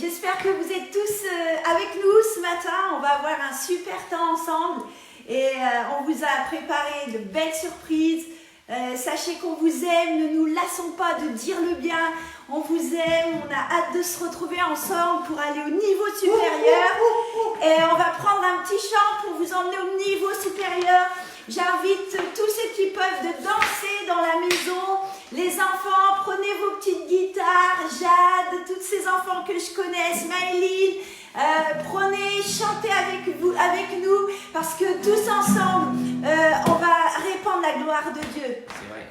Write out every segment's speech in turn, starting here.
J'espère que vous êtes tous avec nous ce matin. On va avoir un super temps ensemble et on vous a préparé de belles surprises. Sachez qu'on vous aime, ne nous lassons pas de dire le bien. On vous aime, on a hâte de se retrouver ensemble pour aller au niveau supérieur. Et on va prendre un petit chant pour vous emmener au niveau supérieur. J'invite tous ceux qui peuvent de danser dans la maison. Les enfants, prenez vos petites guitares. Jade, tous ces enfants que je connais, Smiley, prenez, chantez avec nous, parce que tous ensemble, on va répandre la gloire de Dieu. C'est vrai.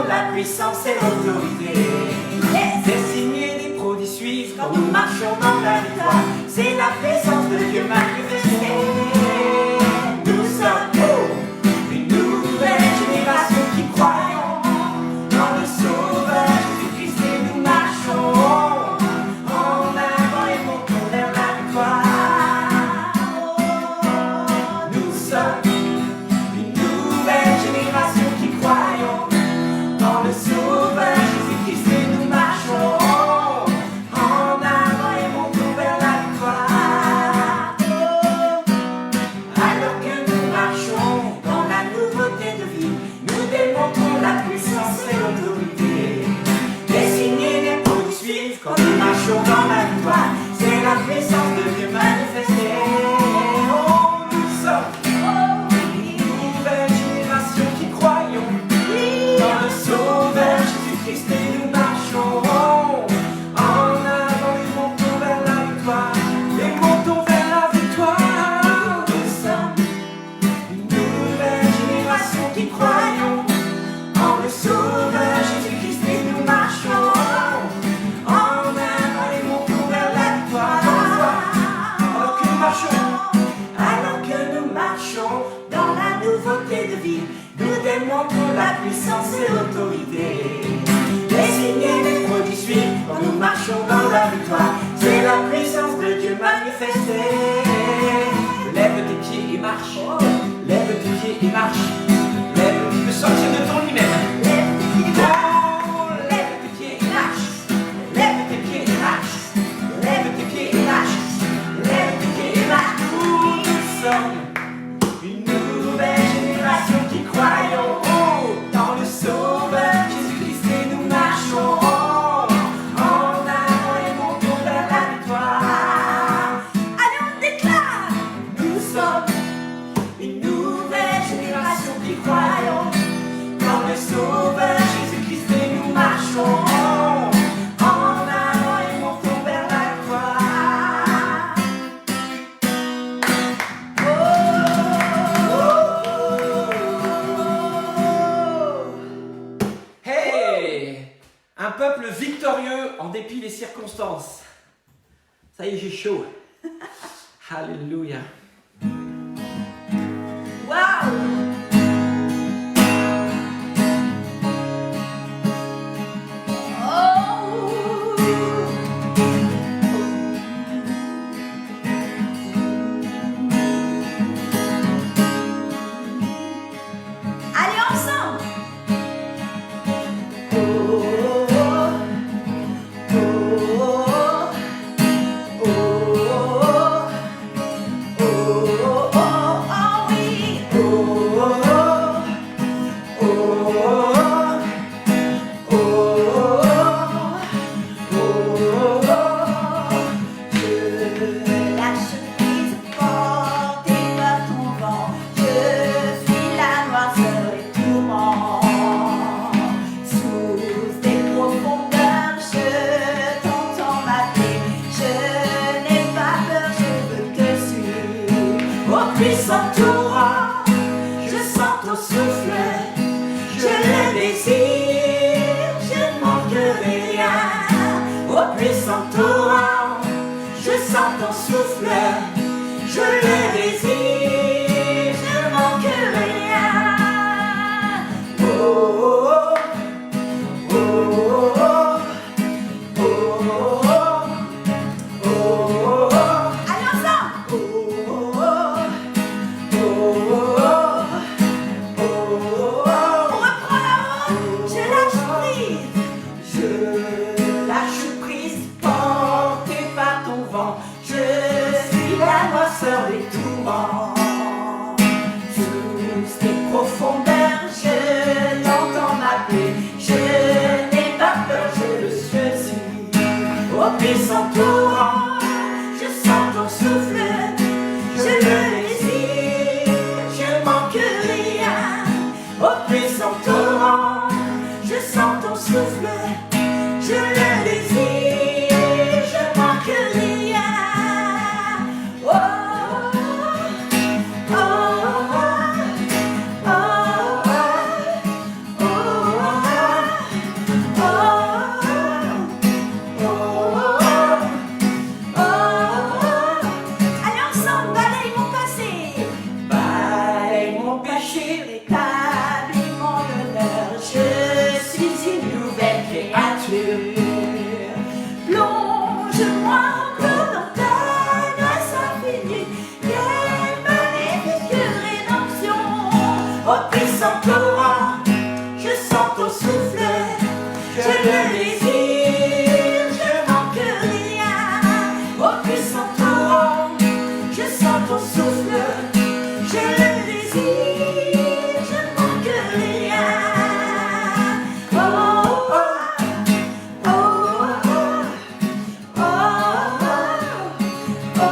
La puissance et l'autorité. Des signes et des prodiges suivent quand nous marchons dans la victoire. C'est la présence de Dieu manifestée. Nous sommes une nouvelle génération qui croyons dans le Sauveur Jésus-Christ et nous marchons en avant et montons vers la victoire. Nous sommes une nouvelle génération qui croyons dans le Sauveur Jésus-Christ et nous marchons en avant et montons vers la victoire. Alors que nous marchons dans la nouveauté de vie, nous démontrons la puissance et l'autorité. Les signes et les prodiges suivent quand nous marchons dans la victoire. C'est la puissance de Dieu manifestée. Oh, nous sommes une nouvelle génération qui croyons dans le Sauveur Jésus-Christ et nous marchons en avant et montons vers la victoire. Et montons vers la victoire. Nous sommes une nouvelle génération qui croyons en le Sauveur Jésus-Christ et nous marchons en avant et montons vers la victoire. Alors que nous marchons dans la nouveauté de vie, nous démontrons la puissance et l'autorité. Les signes et les prodiges suivent quand nous marchons dans la victoire. C'est la puissance de Dieu manifestée. Lève tes pieds et marche. Lève tes pieds et marche. Lève, tu peux sortir de ton lit même. Lève tes pieds et marche. Lève tes pieds et marche. Lève tes pieds et marche. Lève tes pieds et marche. Lève tes pieds et marche. Nous sommes une nouvelle génération qui croyons dans le Sauveur Jésus-Christ et nous marchons en avant et montons vers la victoire. Allez, on déclare. Nous sommes une nouvelle génération qui croyons dans le Sauveur Jésus-Christ et nous marchons en avant et montons vers la victoire. Hey! Un peuple victorieux en dépit des circonstances. Ça y est, j'ai chaud. Alléluia. Waouh! Allez ensemble! Oh, oh, oh, oh, oh. désire, je ne manquerai rien. Au puissant torrent, je sens ton souffle, je le désire, je ne manquerai rien. Oh, oh, oh, oh, oh, oh, oh. Allez ensemble. On reprend la route. Je lâche prise. Je lâche prise, porté par ton vent. Je suis la noirceur des tourments. Sous tes profondeurs, je t'entends m'appeler. Je n'ai pas peur, je le suis. Au puissant torrent, je sens ton souffle, je le désire, je manque rien. Au puissant torrent, je sens ton souffle, je le désire, je manque rien. Oh, oh, oh, oh, oh, oh, Allez ensemble. Balaye mon passé. balaye mon péché, rétablis mon honneur. Je suis une nouvelle créature. Plonge-moi encore dans ta grâce infinie. Quelle magnifique rédemption. Au puissant torrent, je sens ton souffle, je le désire, je manque rien. Au puissant torrent, je sens ton souffle, je le désire, je manque rien. Oh, oh, oh, oh, oh, oh, oh,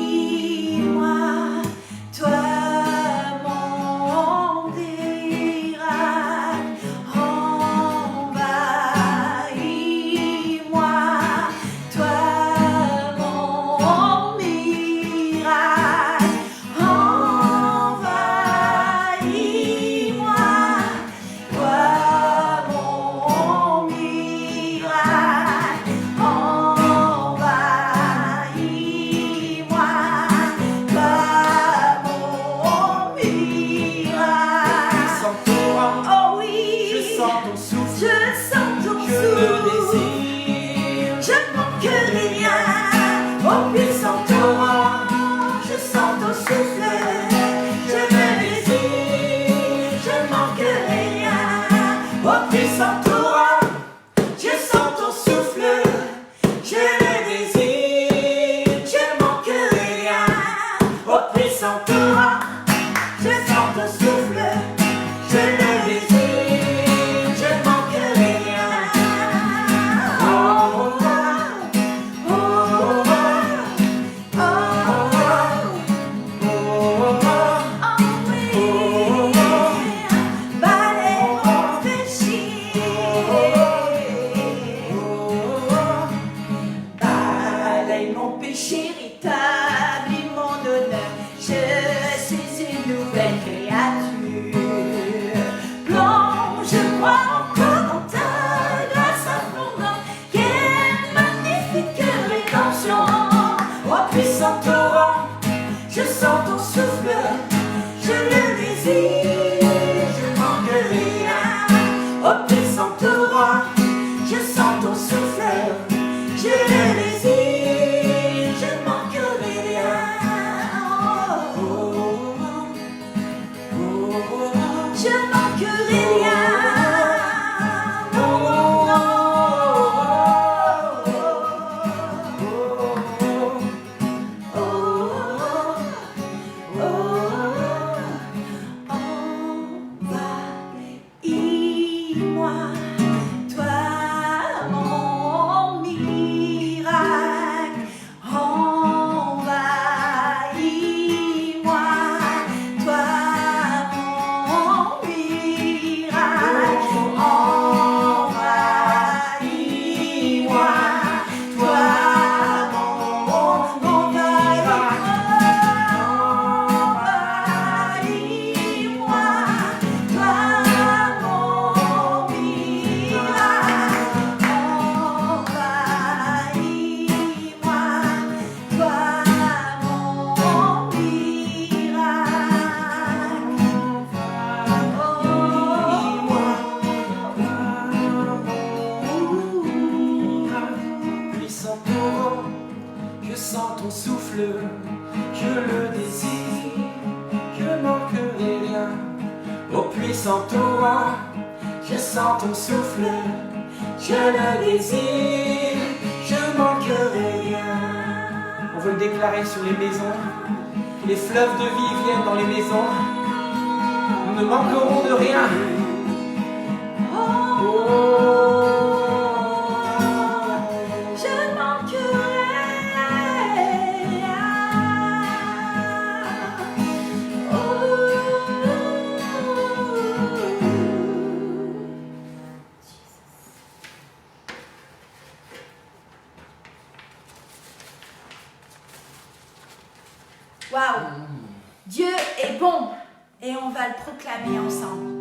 Envahis-moi, toi mon miracle. Envahis-moi, toi mon miracle. Envahis-moi, toi mon miracle. Envahis-moi, toi mon miracle. puissant torrent, Oh oui, je sens ton souffle, je sens ton je le souffle. désire. Je ne manque rien. Au puissant torrent, je sens ton souffle, je le désire, je manque rien. Au puissant torrent, je sens ton souffle, je le désire, je manque rien. Au puissant torrent, je sens ton souffle, je le désire, je manque rien. Oh, oh, oh, oh, Oh oui, balaye mon péché. balaye mon péché, rétablis mon honneur. Je suis une nouvelle créature. Plonge-moi encore dans ta grâce abondante. Quelle magnifique rédemption. Au puissant torrent, je sens ton souffle, je le désire, je manque rien. Au puissant torrent, je sens ton souffle, je le désire, je manque je sens ton souffle, je le désire, je manquerai rien. Au puissant torrent, je sens ton souffle, je le désire, je manquerai rien. On veut le déclarer sur les maisons, que les fleuves de vie viennent dans les maisons, nous ne manquerons de rien. Waouh! Dieu est bon et on va le proclamer ensemble.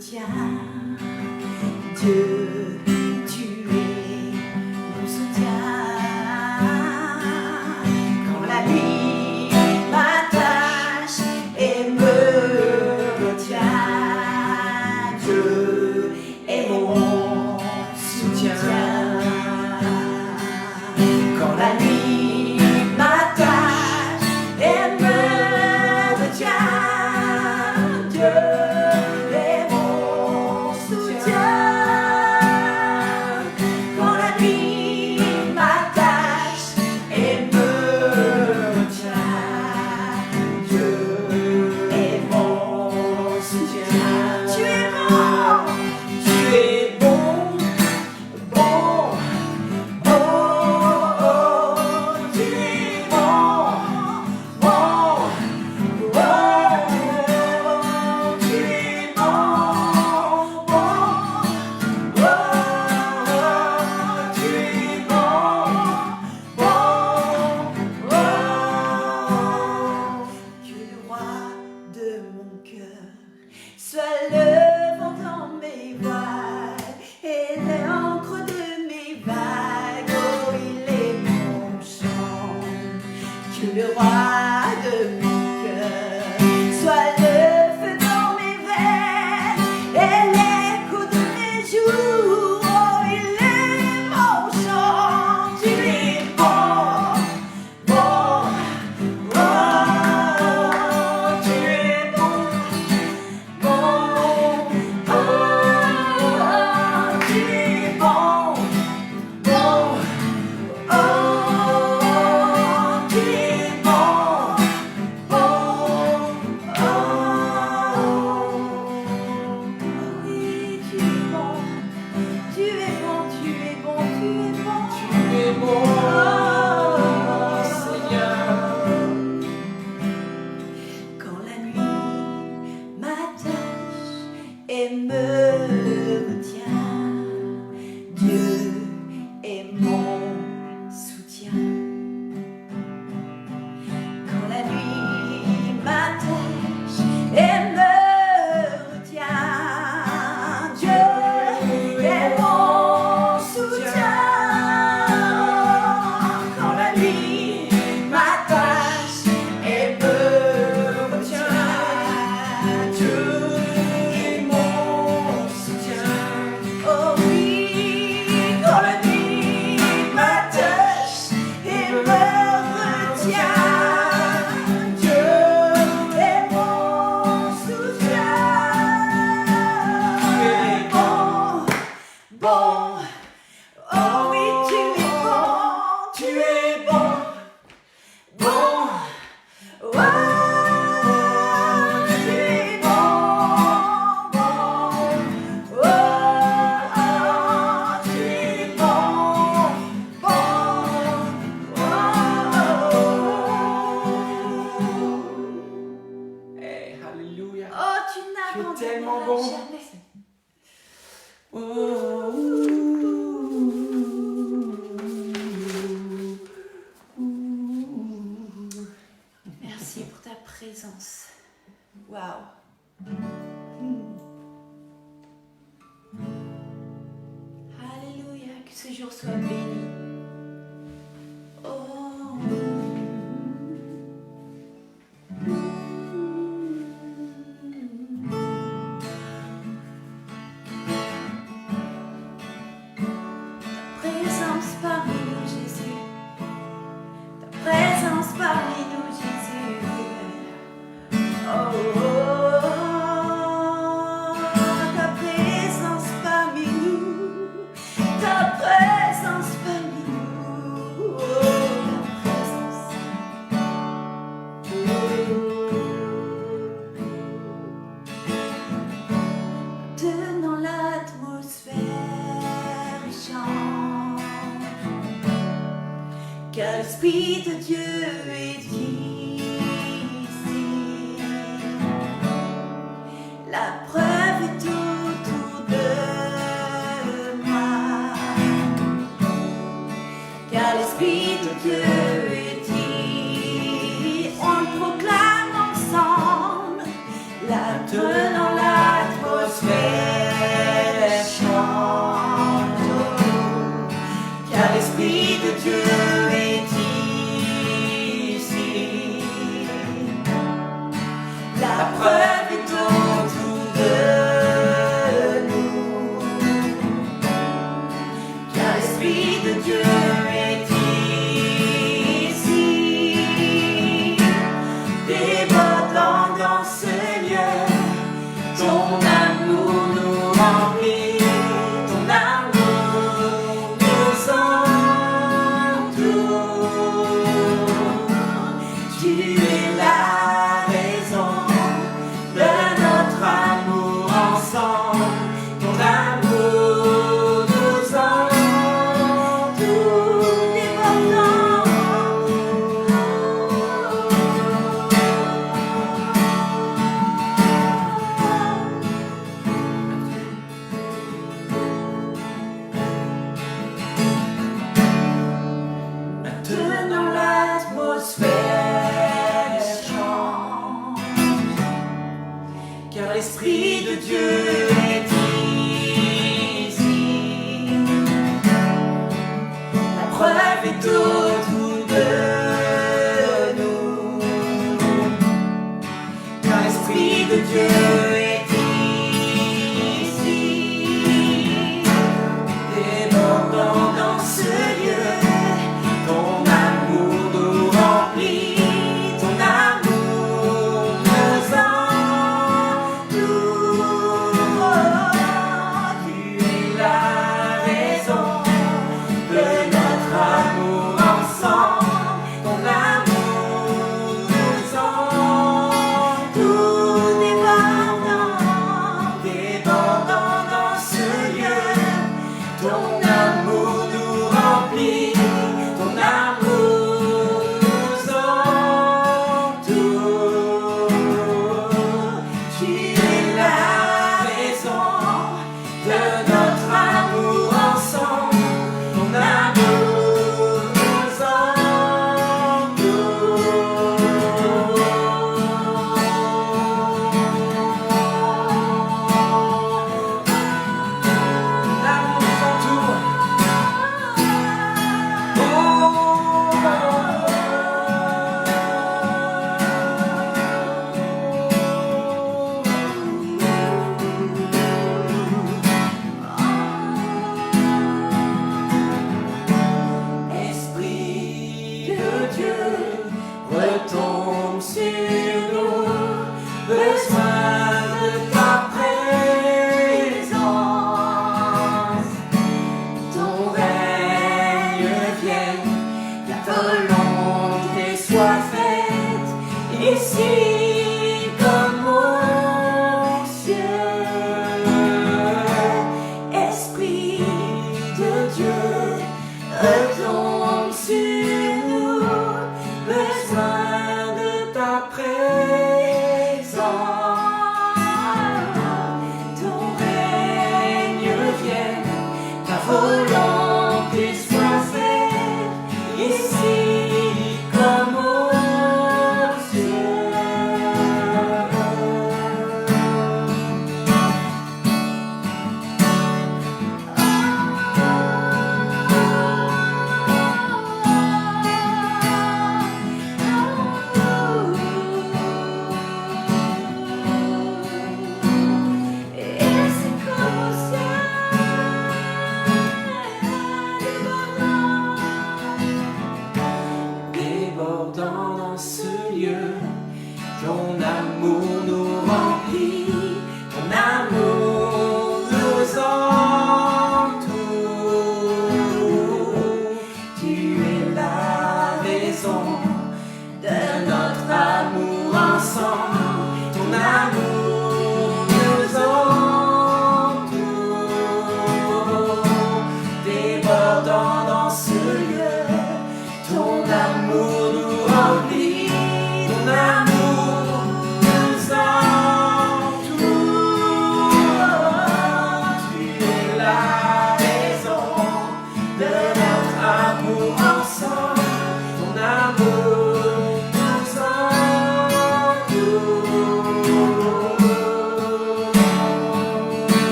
soutien. Dieu, tu es mon soutien. Quand la nuit m'attache et me retient, Dieu est mon soutien. Quand la nuit m'attache et me retient, Dieu est mon soutien. Quand la nuit m'attache et me retient, Dieu est mon soutien. Tu es bon, tu es bon, bon, oh, oh, tu es bon, bon, oh, tu es bon, bon, oh, tu es bon, bon, oh. Tu es le roi de mon cœur, sois le vent dans mes voiles et l'encre de mes vagues. Oh, il est mon chant. Tu es le roi de mon cœur, sois le feu dans mes veines et l'écho de mes jours. Oh, il est mon chant. Tu es bon, bon, oh, tu es bon, bon, oh, tu es bon, bon, oh, tu es bon, bon, oh, oui, tu es bon, tu es bon, tu es bon, tu es bon, Tu es bon, Seigneur. Quand la nuit m'attache et me retient, Dieu est mon soutien. Quand la nuit m'attache et me retient, Dieu est mon soutien. Quand la nuit m'attache et me retient, Dieu est mon soutien. Oh oui, quand la nuit m'attache et me retient, Dieu est mon soutien. Tu es bon, bon, oh oui, tu es bon, tu es bon, bon, oh, tu es bon, bon, oh, tu es bon, bon, oh. Hey, Alléluia. Oh, tu n'abandonneras tellement bon. jamais. Merci pour ta présence. Waouh. Alléluia, que ce jour soit béni. Oh. Présence parmi nous, Jésus. Ta présence parmi nous, Jésus. Oh, oh, oh. Ta présence parmi nous. Ta présence parmi nous. Oh, ta présence. Tenant l'atmosphère et chante, car l'Esprit de Dieu est ici. La preuve est autour de moi, car l'Esprit de Dieu est ici. On le proclame ensemble, tenant l'atmosphère. Ton amour nous remplit, ton amour nous entoure. Tu es la raison de notre amour ensemble. Ton amour nous entoure. Maintenant l'atmosphère change, car l'Esprit de Dieu est ici. La preuve est autour de nous, car l'Esprit de Dieu est ici, débordant dans ce lieu. Ton amour nous remplit, ton amour nous entoure.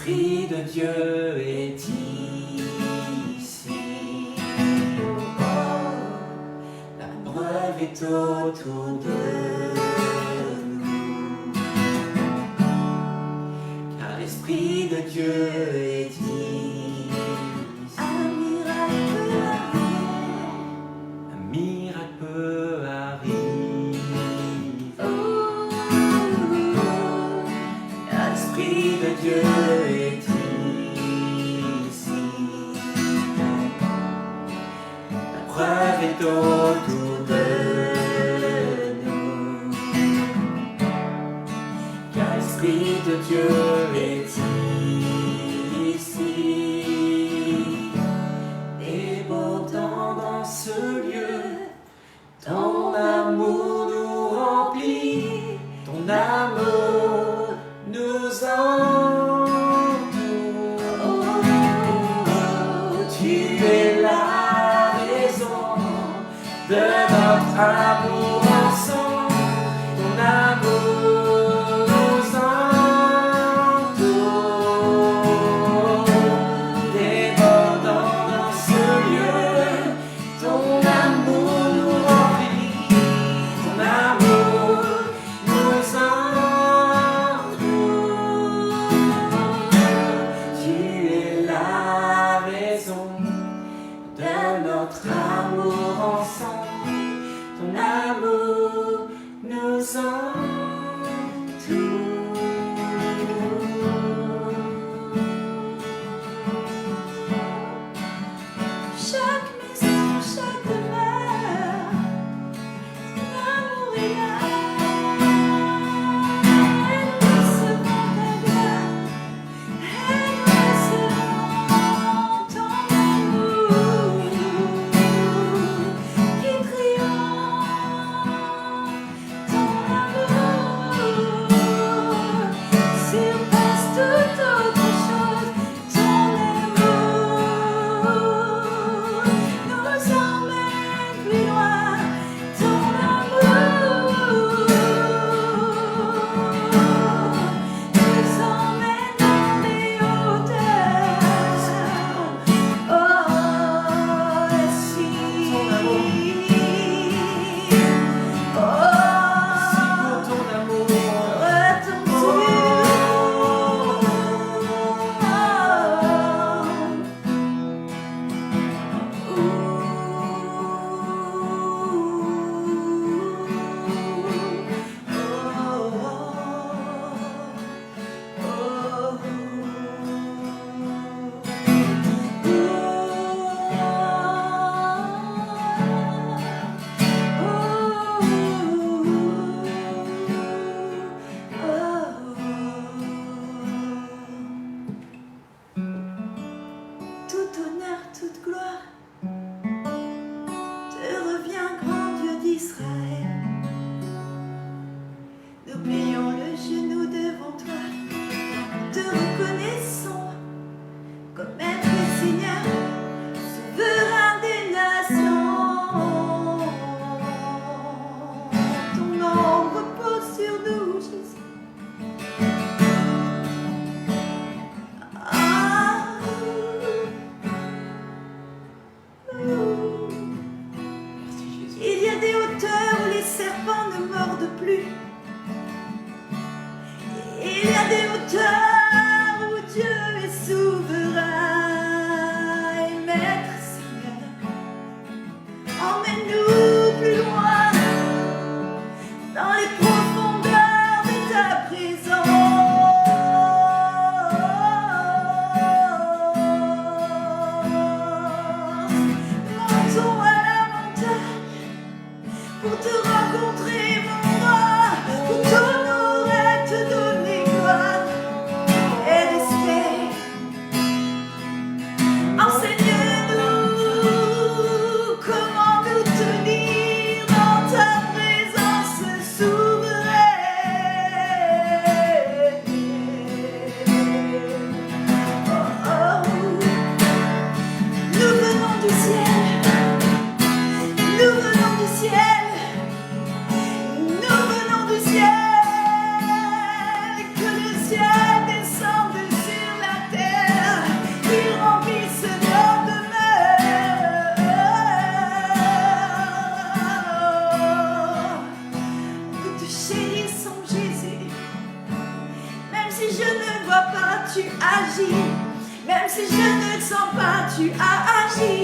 l'Esprit de Dieu est ici. La preuve est autour de nous, car l'Esprit de Dieu est ici. Un miracle peut arriver. L'Esprit de Dieu est ici. La preuve est autour de nous, car l'Esprit de Dieu est ici. Et pourtant dans ce lieu, ton amour nous remplit, ton amour nous entoure. Tu es la raison de notre amour ensemble, ton amour nous entoure. Débordant dans ce lieu, ton amour nous remplit, ton amour nous entoure. Tu es la raison de notre amour ensemble, ton amour nous entoure. Chaque maison, chaque demeure, ton amour est là. Et nous recevons ta grâce, et nous recevons ton amour qui triomphe. Ton amour surpasse toute autre chose. Ton amour nous emmène plus loin. Ton amour nous emmène dans les hauteurs. Oh, si. Oh, Ton amour, tout honneur, toute gloire te revient, grand Dieu d'Israël. Nous plions le genou devant toi, te reconnaissons comme maître et Seigneur, souverain des nations. Ton nom repose sur nous, Jésus. merci Jésus. Il y a des hauteurs où les serpents ne mordent plus. Il y a des hauteurs où Dieu est souverain et maître Seigneur. Emmène-nous plus loin dans les profondeurs de ta présence. Montons à la montagne pour te rencontrer, mon roi, pour t'honorer, te donner gloire. si je ne vois pas, tu agis. Même si je ne le sens pas, tu as agi.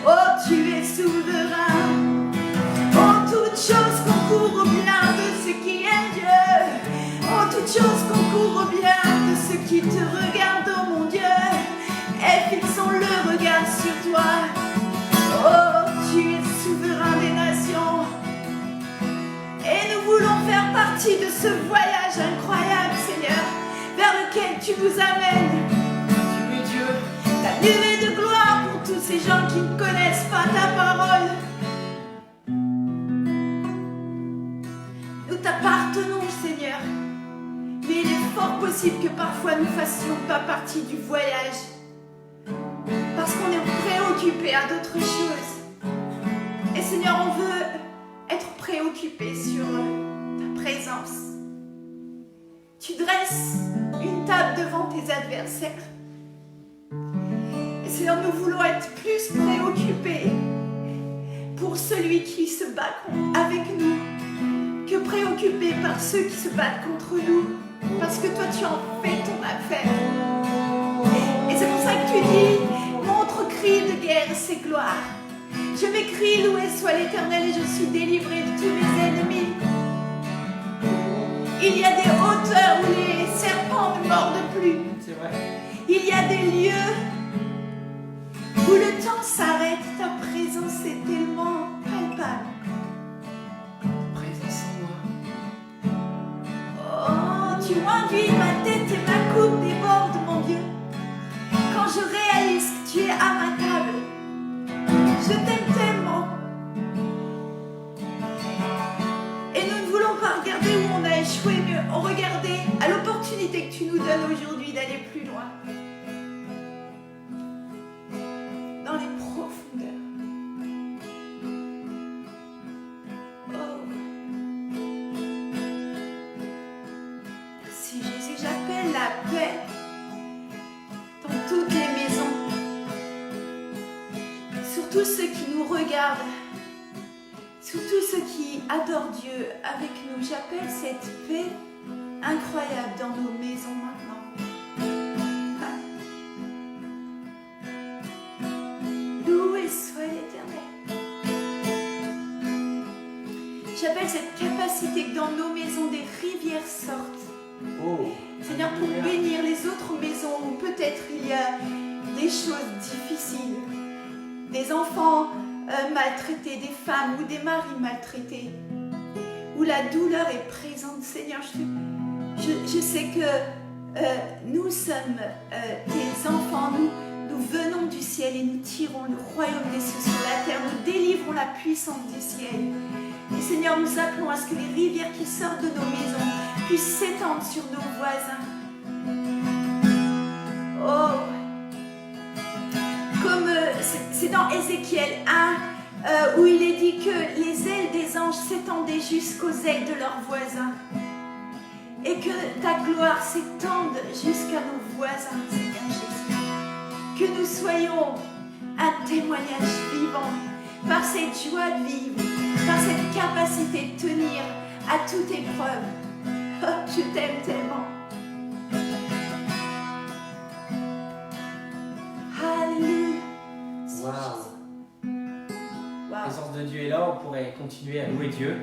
Oh, tu es souverain. Oh, toute chose concourt au bien de ceux qui aiment Dieu. Oh, toute chose concourt au bien de ceux qui te regardent, oh mon Dieu. Et fixons le regard sur toi. Oh, tu es souverain des nations. Et nous voulons faire partie de ce voyage incroyable, Seigneur, vers lequel tu nous amènes. Tu es Dieu. La nuée de gloire pour tous ces gens qui ne connaissent pas ta parole. Nous t'appartenons, Seigneur, mais il est fort possible que parfois nous ne fassions pas partie du voyage parce qu'on est préoccupé à d'autres choses. Et Seigneur, on veut être préoccupé sur ta présence. Tu dresses une table devant tes adversaires. Et Seigneur, nous voulons être plus préoccupés pour celui qui se bat avec nous que préoccupés par ceux qui se battent contre nous. Parce que toi, tu en fais ton affaire. Et c'est pour ça que tu dis, montre cri de guerre ses gloires. Je m'écris, loué soit l'Éternel et je suis délivré de tous mes ennemis. Il y a des hauteurs où les serpents ne mordent plus. C'est vrai. Il y a des lieux où le temps s'arrête. Ta présence est tellement palpable. Présence en moi. Oh, tu m'enduis ma tête et ma coupe déborde, mon Dieu. Quand je réalise que tu es à ma table, je t'aime tellement. Et nous ne voulons pas regarder où on a échoué, mais regarder à l'opportunité que tu nous donnes aujourd'hui d'aller plus loin. Dans les profondeurs. Oh. Merci Jésus, j'appelle la paix dans toutes les maisons. Sur tous ceux qui nous regardent, sur tous ceux qui adorent Dieu avec nous, j'appelle cette paix incroyable dans nos maisons maintenant. Loué soit l'Éternel. J'appelle cette capacité que dans nos maisons des rivières sortent. Oh. Seigneur, pour bénir les autres maisons où peut-être il y a des choses difficiles, des enfants maltraités, des femmes ou des maris maltraités, où la douleur est présente. Seigneur, je sais que nous sommes tes enfants, nous venons du ciel et nous tirons le royaume des cieux sur la terre, nous délivrons la puissance du ciel. Et Seigneur, nous appelons à ce que les rivières qui sortent de nos maisons puissent s'étendre sur nos voisins. Oh, comme c'est dans Ézéchiel 1 où il est dit que les ailes des anges s'étendaient jusqu'aux ailes de leurs voisins et que ta gloire s'étende jusqu'à nos voisins, Seigneur Jésus. Que nous soyons un témoignage vivant par cette joie de vivre, par cette capacité de tenir à toute épreuve. Oh, je t'aime tellement. Alléluia. Waouh. La présence de Dieu est là, on pourrait continuer à louer Dieu.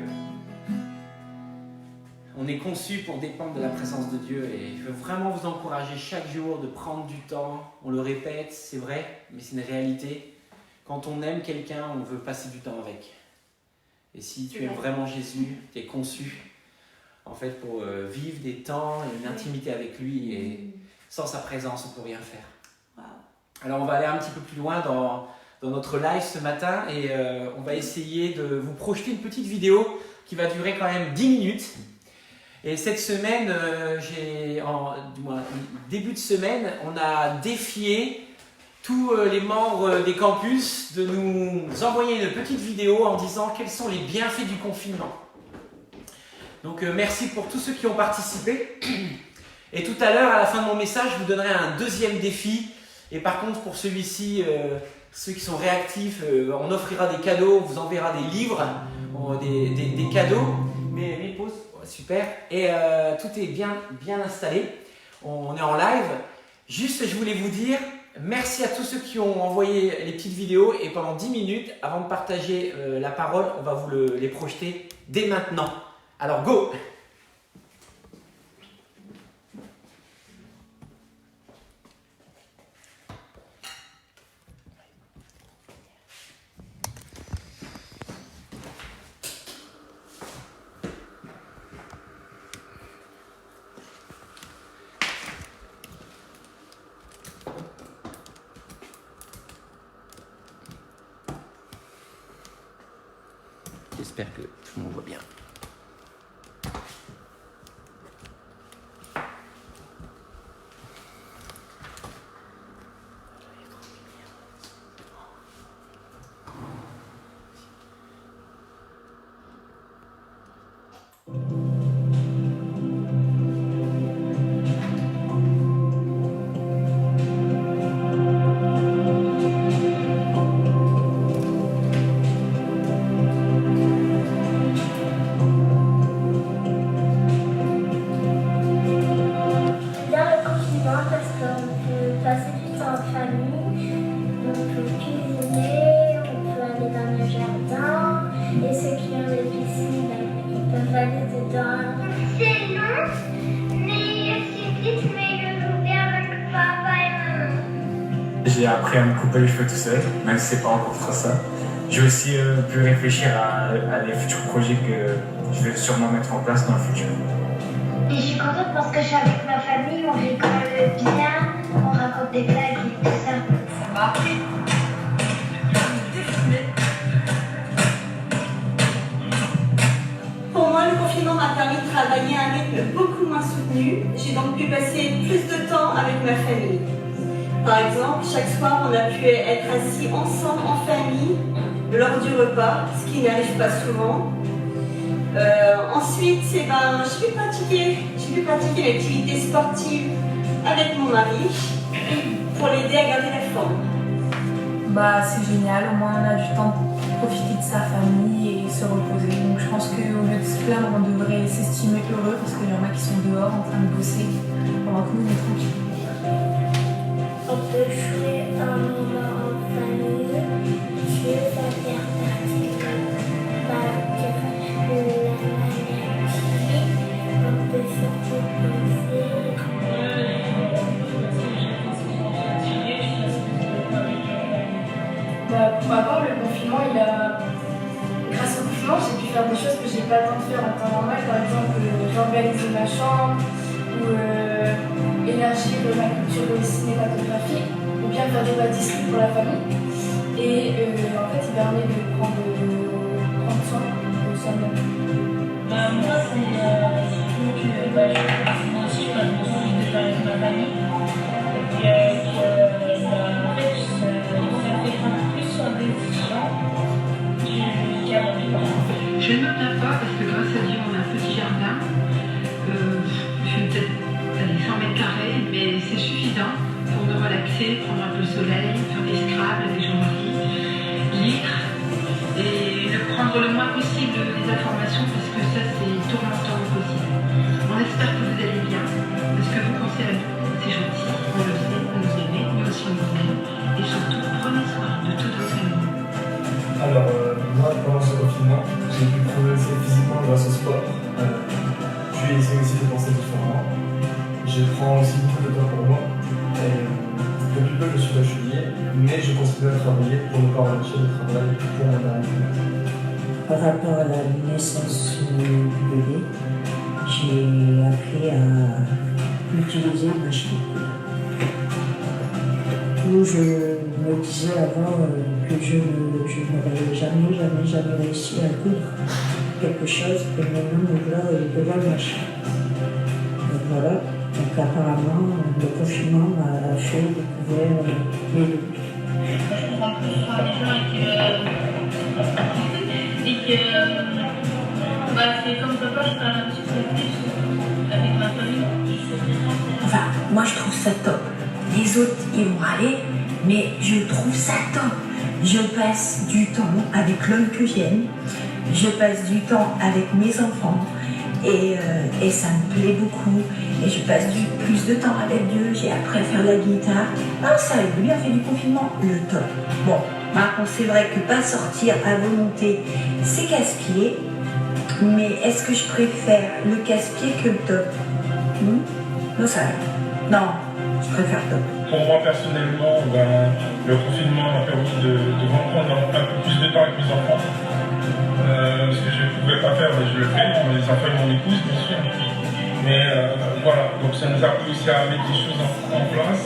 On est conçu pour dépendre de la présence de Dieu et je veux vraiment vous encourager chaque jour de prendre du temps. On le répète, c'est vrai, mais c'est une réalité. Quand on aime quelqu'un, on veut passer du temps avec. Et si tu aimes vraiment Jésus, tu es conçu en fait pour vivre des temps et une intimité avec lui et sans sa présence, on ne peut rien faire. Wow. Alors on va aller un petit peu plus loin dans notre live ce matin et on va essayer de vous projeter une petite vidéo qui va durer quand même 10 minutes. Et cette semaine, début de semaine, on a défié tous les membres des campus de nous envoyer une petite vidéo en disant quels sont les bienfaits du confinement. Donc merci pour tous ceux qui ont participé. Et tout à l'heure, à la fin de mon message, je vous donnerai un deuxième défi. Et par contre, pour celui-ci, ceux qui sont réactifs, on offrira des cadeaux, on vous enverra des livres, des cadeaux. Mais pause. super. Et tout est bien installé. On est en live. Juste, je voulais vous dire merci à tous ceux qui ont envoyé les petites vidéos. Et pendant 10 minutes, avant de partager la parole, on va vous les projeter dès maintenant. Alors, go! J'espère que tout le monde voit bien. J'ai appris à me couper les cheveux tout seul, même si c'est pas encore trop ça. J'ai aussi pu réfléchir à les futurs projets que je vais sûrement mettre en place dans le futur. Et je suis contente parce que je suis avec ma famille, on rigole bien, on raconte des blagues et tout ça. Ça m'a appris à me défouler. Pour moi, le confinement m'a permis de travailler à un rythme beaucoup moins soutenu. J'ai donc pu passer plus de temps avec ma famille. Par exemple, chaque soir, on a pu être assis ensemble en famille lors du repas, ce qui n'arrive pas souvent. Ensuite, j'ai pu pratiquer l'activité sportive avec mon mari pour l'aider à garder la forme. Bah, c'est génial, au moins on a du temps pour profiter de sa famille et se reposer. Donc je pense qu'au lieu de se plaindre, on devrait s'estimer heureux parce qu'il y en a qui sont dehors en train de bosser pendant que nous on est tranquille. On peut jouer un moment en famille, je vais faire partie comme la maladie, on peut se reposer. Pour ma part, le confinement, grâce au confinement, j'ai pu faire des choses que j'ai pas le temps de faire en temps normal. Par exemple, j'organiser ma chambre ou élargir ma culture cinématographique ou bien faire des pâtisseries pour la famille. Et en fait, il permet de prendre soin de soi-même. Moi, c'est surtout que je passe beaucoup de temps avec ma famille. Et en fait, ça fait prendre plus soin des décisions qu'avant. Je ne me plains pas parce que grâce à Dieu, on a un petit jardin. Je vais peut-être aller 100 mètres carrés, mais c'est suffisant pour me relaxer, prendre un peu le soleil, faire des scrabbles, des geométries, lire et prendre le moins possible des informations parce que ça c'est tourmentant au possible. On espère que vous allez bien, parce que vous pensez à nous, c'est gentil, on le sait, vous nous aimez, mais aussi on vous aime. Et surtout, prenez soin de toute votre famille. Alors, moi, pendant ce confinement, j'ai pu progresser physiquement grâce au sport. J'ai essayé aussi de penser différemment. Je prends aussi beaucoup de temps pour moi. Et depuis peu, je suis bachelier, mais je continue à travailler pour ne pas relâcher le travail pour mon arrivée. Par rapport à la naissance du bébé, j'ai appris à utiliser une machine à coudre. Où je me disais avant que je n'aurais jamais réussi à coudre quelque chose, et maintenant me voilà devant le machin. Donc voilà, donc apparemment le confinement m'a fait découvrir mes limites. Je prends plus soin des gens et que c'est comme papa, je parle un petit peu plus avec ma famille. Enfin, moi je trouve ça top. Les autres, ils vont râler, mais je trouve ça top. Je passe du temps avec l'homme que j'aime, je passe du temps avec mes enfants, et ça me plaît beaucoup. Et je passe plus de temps avec Dieu, j'ai appris à faire la guitare. Ah, ça a bien fait du confinement, le top. Bon, maintenant c'est vrai que pas sortir à volonté, c'est casse-pied. Mais est-ce que je préfère le casse-pied que le top? Non, ça non, je préfère top. Pour moi personnellement, le confinement m'a permis de reprendre un peu plus de temps avec mes enfants. Ce que je ne pouvais pas faire, mais je le fais pour les enfants et mon épouse, bien sûr. Mais voilà, donc ça nous a appris aussi à mettre des choses en place,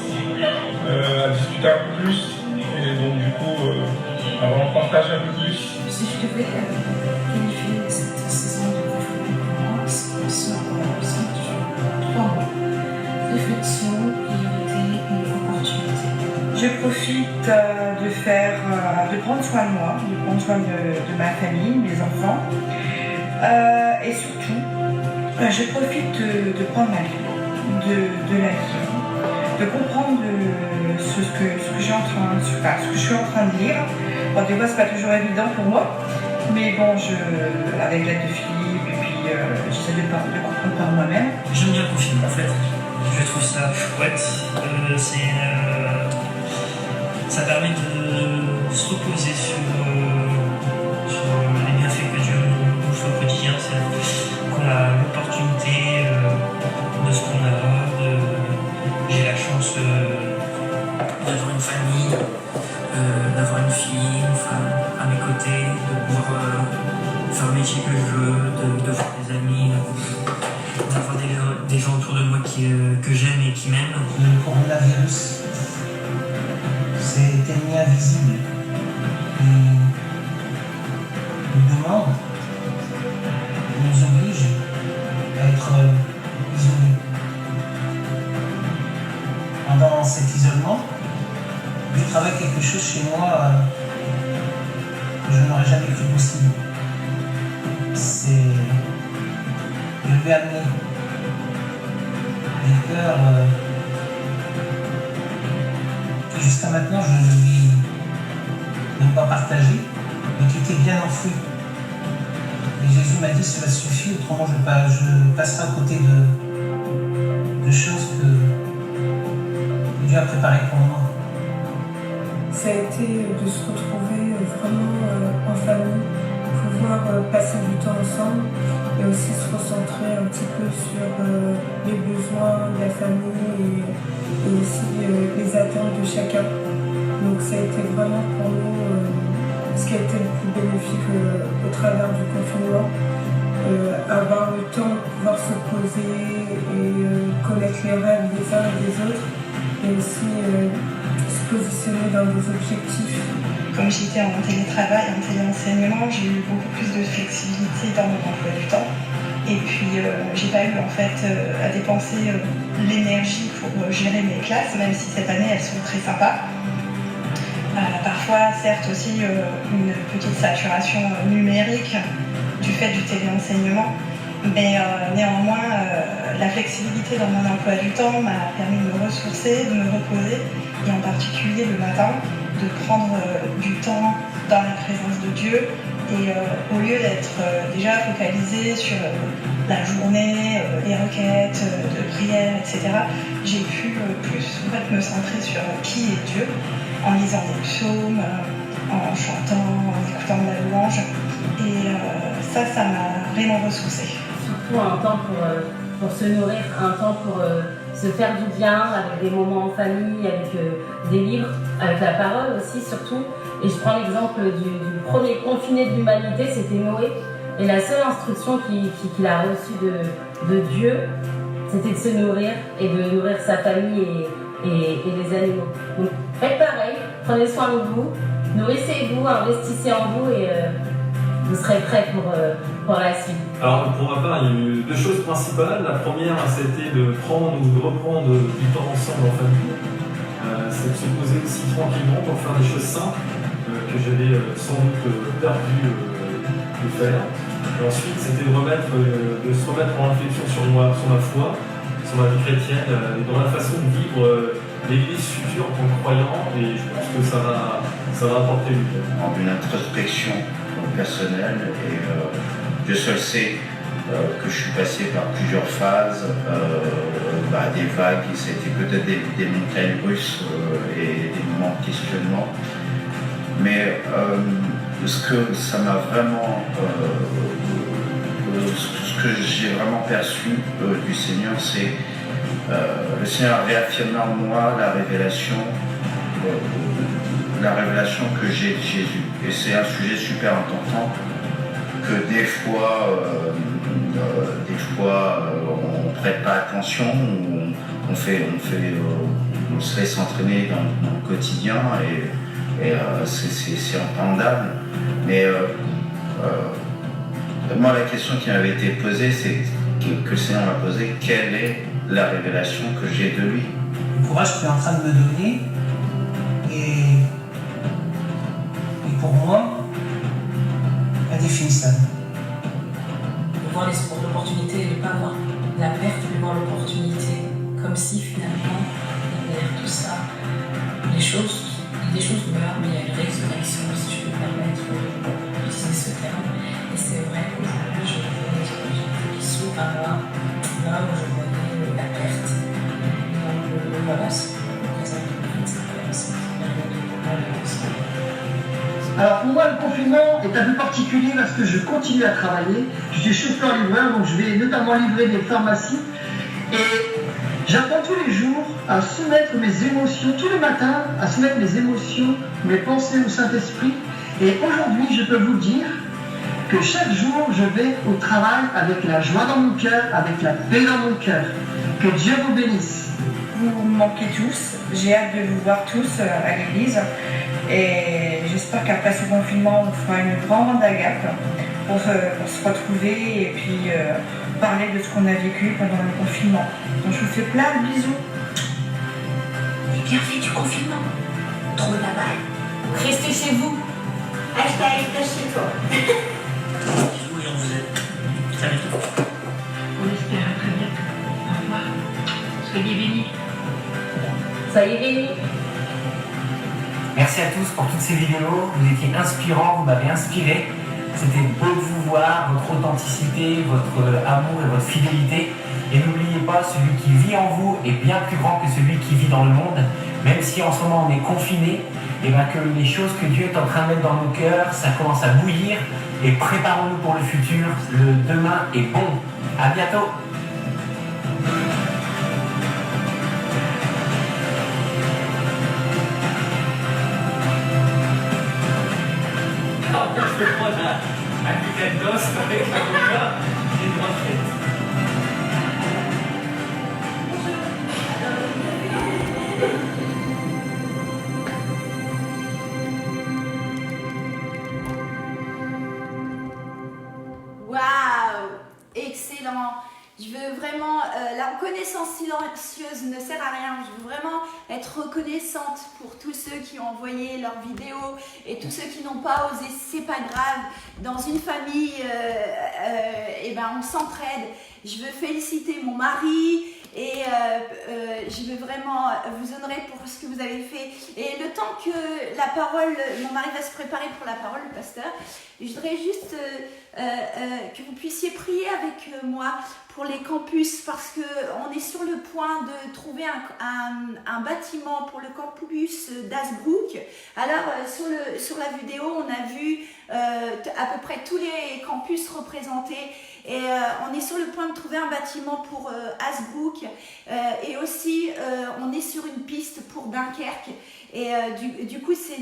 à discuter un peu plus, et donc du coup, à en partager un peu plus. Si je devais qualifier cette saison de confinement, sur 3 mots. Réflexion, priorité et opportunité. Je profite de prendre soin de moi, de prendre soin de ma famille, mes enfants. Et surtout, je profite de prendre ma vie, de la vie, de comprendre ce que je suis en train de lire. Bon, des fois, c'est pas toujours évident pour moi, mais bon, avec l'aide de Philippe, et puis j'essaie de comprendre par moi-même. J'aime bien le confinement en fait. Je trouve ça chouette. Ça permet de se reposer sur les bienfaits que Dieu nous fait au quotidien. C'est qu'on a l'opportunité de ce qu'on a. J'ai la chance d'avoir une famille, d'avoir une fille, une femme à mes côtés, de pouvoir faire le métier que je veux, de voir des amis, d'avoir des gens autour de moi que j'aime et qui m'aiment. Le coronavirus, c'est ennemi invisible. Il nous demande, il nous oblige à être isolés. Pendant cet isolement, Dieu travaille quelque chose chez moi que je n'aurais jamais cru possible. Je lui ai amené des peurs que jusqu'à maintenant je ne lui ai pas partagées, mais qui étaient bien enfouies. Et Jésus m'a dit cela suffit, autrement je passerai à côté de choses que Dieu a préparées pour moi. Ça a été de se retrouver vraiment en famille, pouvoir passer du temps ensemble et aussi se recentrer un petit peu sur les besoins de la famille et aussi les attentes de chacun. Donc ça a été vraiment pour nous ce qui a été le plus bénéfique au travers du confinement. Avoir le temps de pouvoir se poser et connaître les rêves des uns et des autres et aussi se positionner dans des objectifs. Comme j'étais en télétravail, en téléenseignement, j'ai eu beaucoup plus de flexibilité dans mon emploi du temps. Et puis, j'ai pas eu en fait à dépenser l'énergie pour gérer mes classes, même si cette année elles sont très sympas. Parfois, certes aussi une petite saturation numérique du fait du téléenseignement, mais néanmoins, la flexibilité dans mon emploi du temps m'a permis de me ressourcer, de me reposer, et en particulier le matin, de prendre du temps dans la présence de Dieu et au lieu d'être déjà focalisé sur la journée, les requêtes de prière, etc., j'ai pu plus en fait, me centrer sur qui est Dieu en lisant des psaumes, en chantant, en écoutant de la louange et ça m'a vraiment ressourcée. Surtout un temps pour se nourrir, un temps pour se faire du bien avec des moments en famille, avec des livres, avec la parole aussi surtout. Et je prends l'exemple du premier confiné de l'humanité, c'était Noé. Et la seule instruction qu'il a reçue de Dieu, c'était de se nourrir et de nourrir sa famille et les animaux. Donc faites pareil, prenez soin de vous, nourrissez-vous, investissez en vous et vous serez prêts pour la suite. Alors pour ma part, il y a eu deux choses principales. La première, c'était de prendre ou de reprendre du temps ensemble en famille. C'est de se poser aussi tranquillement pour faire des choses simples que j'avais sans doute perdu de faire. Et ensuite, c'était de se remettre en réflexion sur ma foi, sur ma vie chrétienne, et dans la façon de vivre l'église future en tant que croyant. Et je pense que ça va apporter du bien. Une introspection personnelle et Dieu seul sait que je suis passé par plusieurs phases, des vagues, c'était peut-être des montagnes russes et des moments de questionnement. Mais ce que ça m'a vraiment, ce que j'ai vraiment perçu du Seigneur, c'est le Seigneur réaffirmer en moi la révélation que j'ai de Jésus. Et c'est un sujet super important que des fois on ne prête pas attention, on se laisse entraîner dans le quotidien et c'est entendable. Mais moi, la question qui m'avait été posée, c'est que le Seigneur m'a posé, quelle est la révélation que j'ai de lui? Le courage que tu es en train de me donner est pour moi indéfinissable. De voir l'opportunité et de ne pas voir la perte, mais voir l'opportunité, comme si finalement, derrière tout ça, les choses meurent, mais il y a une résurrection, si je peux me permettre d'utiliser ce terme. Et c'est vrai qu'aujourd'hui, je vois les opportunités qui s'ouvrent à moi, là où je voyais la perte. Donc voilà, c'est Alors pour moi, le confinement est un peu particulier parce que je continue à travailler. Je suis chauffeur-livreur, donc je vais notamment livrer des pharmacies. Et j'apprends tous les jours à soumettre mes émotions, tous les matins, à soumettre mes émotions, mes pensées au Saint-Esprit. Et aujourd'hui, je peux vous dire que chaque jour, je vais au travail avec la joie dans mon cœur, avec la paix dans mon cœur. Que Dieu vous bénisse. Vous me manquez tous. J'ai hâte de vous voir tous à l'église. Et j'espère qu'après ce confinement, on fera une grande agape pour se retrouver et puis parler de ce qu'on a vécu pendant le confinement. Donc je vous fais plein de bisous. Les bienfaits du confinement. Trouvez la balle. Restez chez vous. Hashtag reste chez toi. Bisous et on vous aime. Salut. On espère à très bientôt. Au revoir. Soyez bénis. Soyez bénis. Merci à tous pour toutes ces vidéos, vous étiez inspirants, vous m'avez inspiré. C'était beau de vous voir, votre authenticité, votre amour et votre fidélité. Et n'oubliez pas, celui qui vit en vous est bien plus grand que celui qui vit dans le monde. Même si en ce moment on est confiné, et bien que les choses que Dieu est en train de mettre dans nos cœurs, ça commence à bouillir. Et préparons-nous pour le futur, le demain est bon. À bientôt. Je vais prendre un bucket d'os avec un coca et une grande fête. Waouh, excellent. Je veux vraiment, la reconnaissance silencieuse ne sert à rien. Je veux vraiment être reconnaissante pour tous ceux qui ont envoyé leurs vidéos et tous ceux qui n'ont pas osé. C'est pas grave. Dans une famille, on s'entraide. Je veux féliciter mon mari et je veux vraiment vous honorer pour ce que vous avez fait. Et le temps que la parole, mon mari va se préparer pour la parole, le pasteur, je voudrais juste que vous puissiez prier avec moi pour les campus parce qu'on est sur le point de trouver un bâtiment pour le campus d'Hazebrouck. Alors sur la vidéo, on a vu à peu près tous les campus représentés et on est sur le point de trouver un bâtiment pour Hazebrouck et aussi on est sur une piste pour Dunkerque. Et du coup, c'est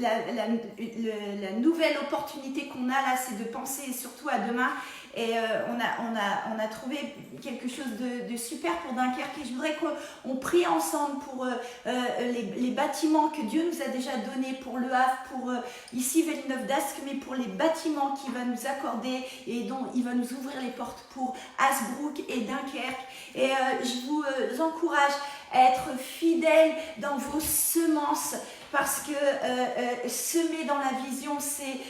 la nouvelle opportunité qu'on a là, c'est de penser surtout à demain. Et on a trouvé quelque chose de super pour Dunkerque. Et je voudrais qu'on prie ensemble pour les bâtiments que Dieu nous a déjà donnés pour Le Havre, pour ici Villeneuve d'Ascq, mais pour les bâtiments qu'il va nous accorder et dont il va nous ouvrir les portes pour Hazebrouck et Dunkerque. Et je vous encourage à être fidèles dans vos semences parce que semer dans la vision, c'est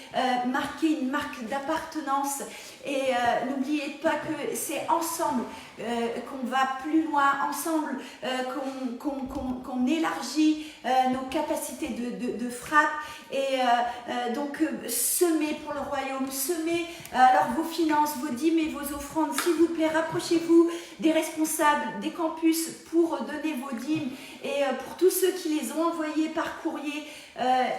marquer une marque d'appartenance. Et n'oubliez pas que c'est ensemble qu'on va plus loin, ensemble qu'on élargit nos capacités de frappe. Et donc semez pour le royaume, semez alors vos finances, vos dîmes et vos offrandes. S'il vous plaît, rapprochez-vous des responsables des campus pour donner vos dîmes. Et pour tous ceux qui les ont envoyés par courrier,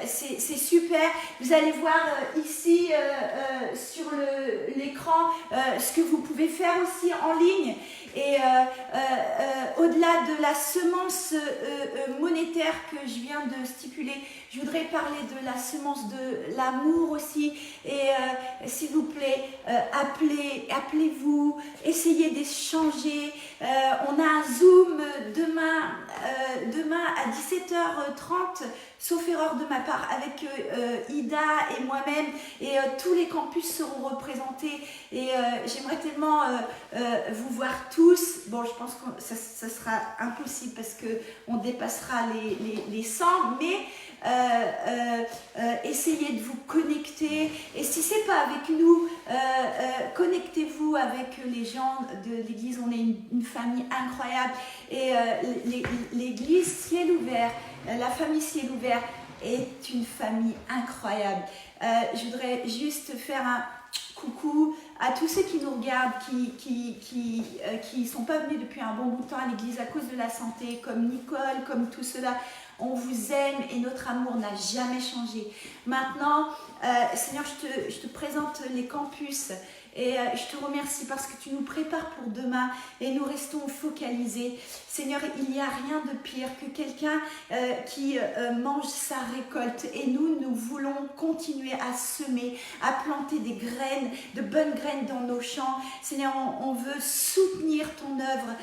c'est super. Vous allez voir ici sur l'écran ce que vous pouvez faire aussi en ligne. Et au-delà de la semence monétaire que je viens de stipuler, je voudrais parler de la semence de l'amour aussi. Et s'il vous plaît, appelez-vous, essayez d'échanger. On a un Zoom demain à 17h30, sauf erreur de ma part, avec Ida et moi-même. Et tous les campus seront représentés. Et j'aimerais tellement vous voir tous. Bon, je pense que ça sera impossible parce qu'on dépassera les 100, mais essayez de vous connecter. Et si ce n'est pas avec nous, connectez-vous avec les gens de l'église. On est une famille incroyable. Et l'église Ciel Ouvert, la famille Ciel Ouvert est une famille incroyable. Je voudrais juste faire un coucou à tous ceux qui nous regardent, qui sont pas venus depuis un bon bout de temps à l'église à cause de la santé, comme Nicole, comme tout cela. On vous aime et notre amour n'a jamais changé. Maintenant, Seigneur, je te présente les campus. Et je te remercie parce que tu nous prépares pour demain et nous restons focalisés. Seigneur, il n'y a rien de pire que quelqu'un qui mange sa récolte. Et nous voulons continuer à semer, à planter des graines, de bonnes graines dans nos champs. Seigneur, on veut soutenir ton œuvre.